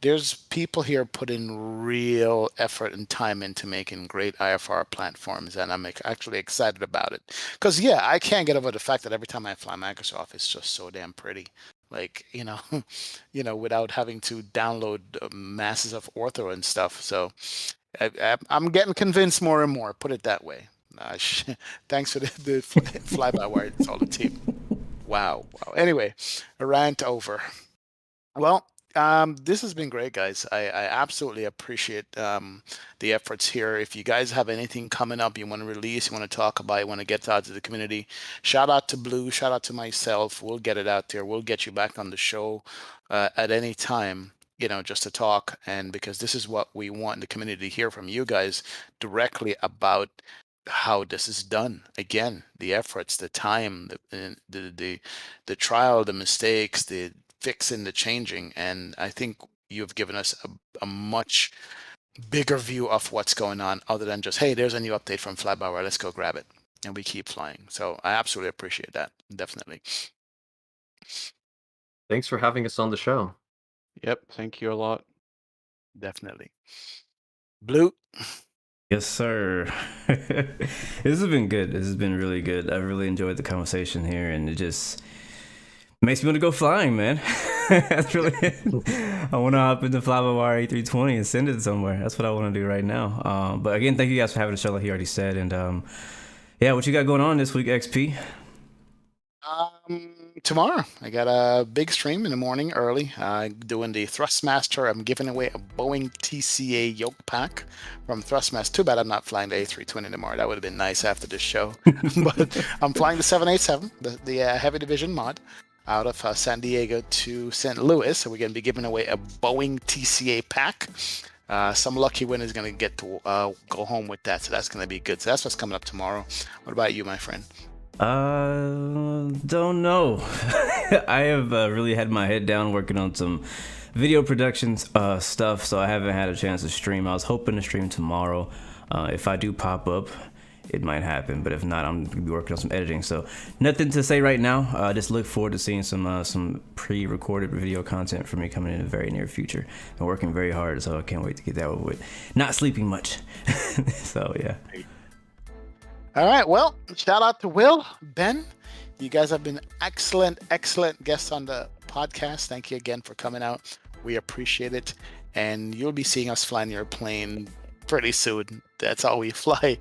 there's people here putting real effort and time into making great IFR platforms, and I'm actually excited about it. Because yeah, I can't get over the fact that every time I fly Microsoft, it's just so damn pretty. Like, without having to download masses of ortho and stuff. So I'm getting convinced more and more. Put it that way. Thanks for the fly-by-wire. It's all the team. Wow. Anyway, a rant over. Well, This has been great, guys. I absolutely appreciate the efforts here. If you guys have anything coming up you want to release, you want to talk about, you want to get out to the community, shout out to Blue, shout out to myself. We'll get it out there. We'll get you back on the show at any time, just to talk. And because this is what we want the community to hear from you guys directly about how this is done. Again, the efforts, the time, the trial, the mistakes, the fixing, the changing. And I think you've given us a much bigger view of what's going on, other than just, hey, there's a new update from FlyByWire, let's go grab it, and we keep flying. So I absolutely appreciate that. Definitely. Thanks for having us on the show. Yep, thank you a lot. Definitely. Blue. Yes, sir. This has been good. This has been really good. I really enjoyed the conversation here, and it just makes me want to go flying, man. That's really it. I want to hop into FlyByWire A320 and send it somewhere. That's what I want to do right now. But again, thank you guys for having the show, like he already said. And yeah, what you got going on this week, XP? Tomorrow I got a big stream in the morning early, doing the Thrustmaster. I'm giving away a Boeing TCA yoke pack from Thrustmaster. Too bad I'm not flying the A320 tomorrow. That would have been nice after this show. But I'm flying the 787, the heavy division mod, out of San Diego to St. Louis. So we're going to be giving away a Boeing TCA pack. Some lucky winner is going to get to go home with that. So that's going to be good. So that's what's coming up tomorrow. What about you, my friend? Don't know. I have really had my head down working on some video production stuff, so I haven't had a chance to stream. I was hoping to stream tomorrow. If I do pop up, it might happen, but if not, I'm gonna be working on some editing. So nothing to say right now. Just look forward to seeing some pre-recorded video content for me coming in the very near future. I'm working very hard, so I can't wait to get that over with. Not sleeping much. So yeah. All right, well, shout out to Will, Ben. You guys have been excellent guests on the podcast. Thank you again for coming out. We appreciate it. And you'll be seeing us flying your plane pretty soon. That's how we fly,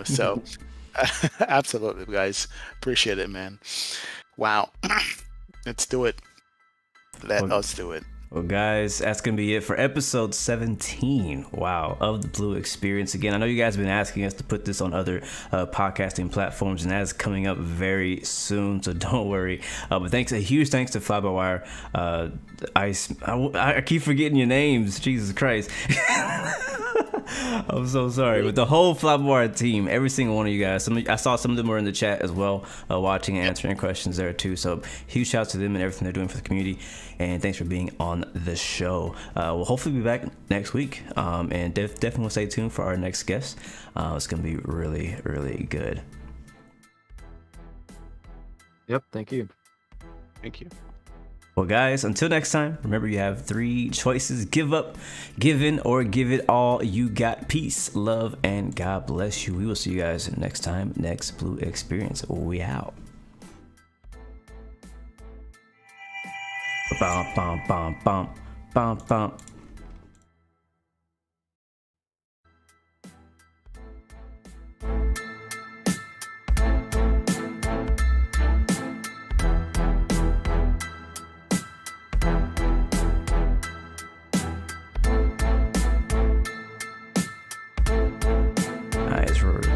so absolutely, guys. Appreciate it, man. Wow. Let's do it. Let us do it. Well, guys, that's going to be it for episode 17, wow, of the Blu-XPerience. Again, I know you guys have been asking us to put this on other podcasting platforms, and that is coming up very soon, so don't worry. But a huge thanks to FlyByWire. I keep forgetting your names, Jesus Christ. I'm so sorry, but the whole FlyByWire team, every single one of you guys. I saw some of them were in the chat as well, watching and answering questions there too. So huge shout out to them and everything they're doing for the community. And thanks for being on the show. We'll hopefully be back next week, and definitely will stay tuned for our next guest. It's gonna be really, really good. Yep, thank you. Thank you. Well, guys, until next time, remember you have 3 choices: give up, give in, or give it all you got. Peace, love, and God bless you. We will see you guys next time, next Blu-XPerience. We out. Bum, bum, bum, bum, bum, bum. Nice, Rory.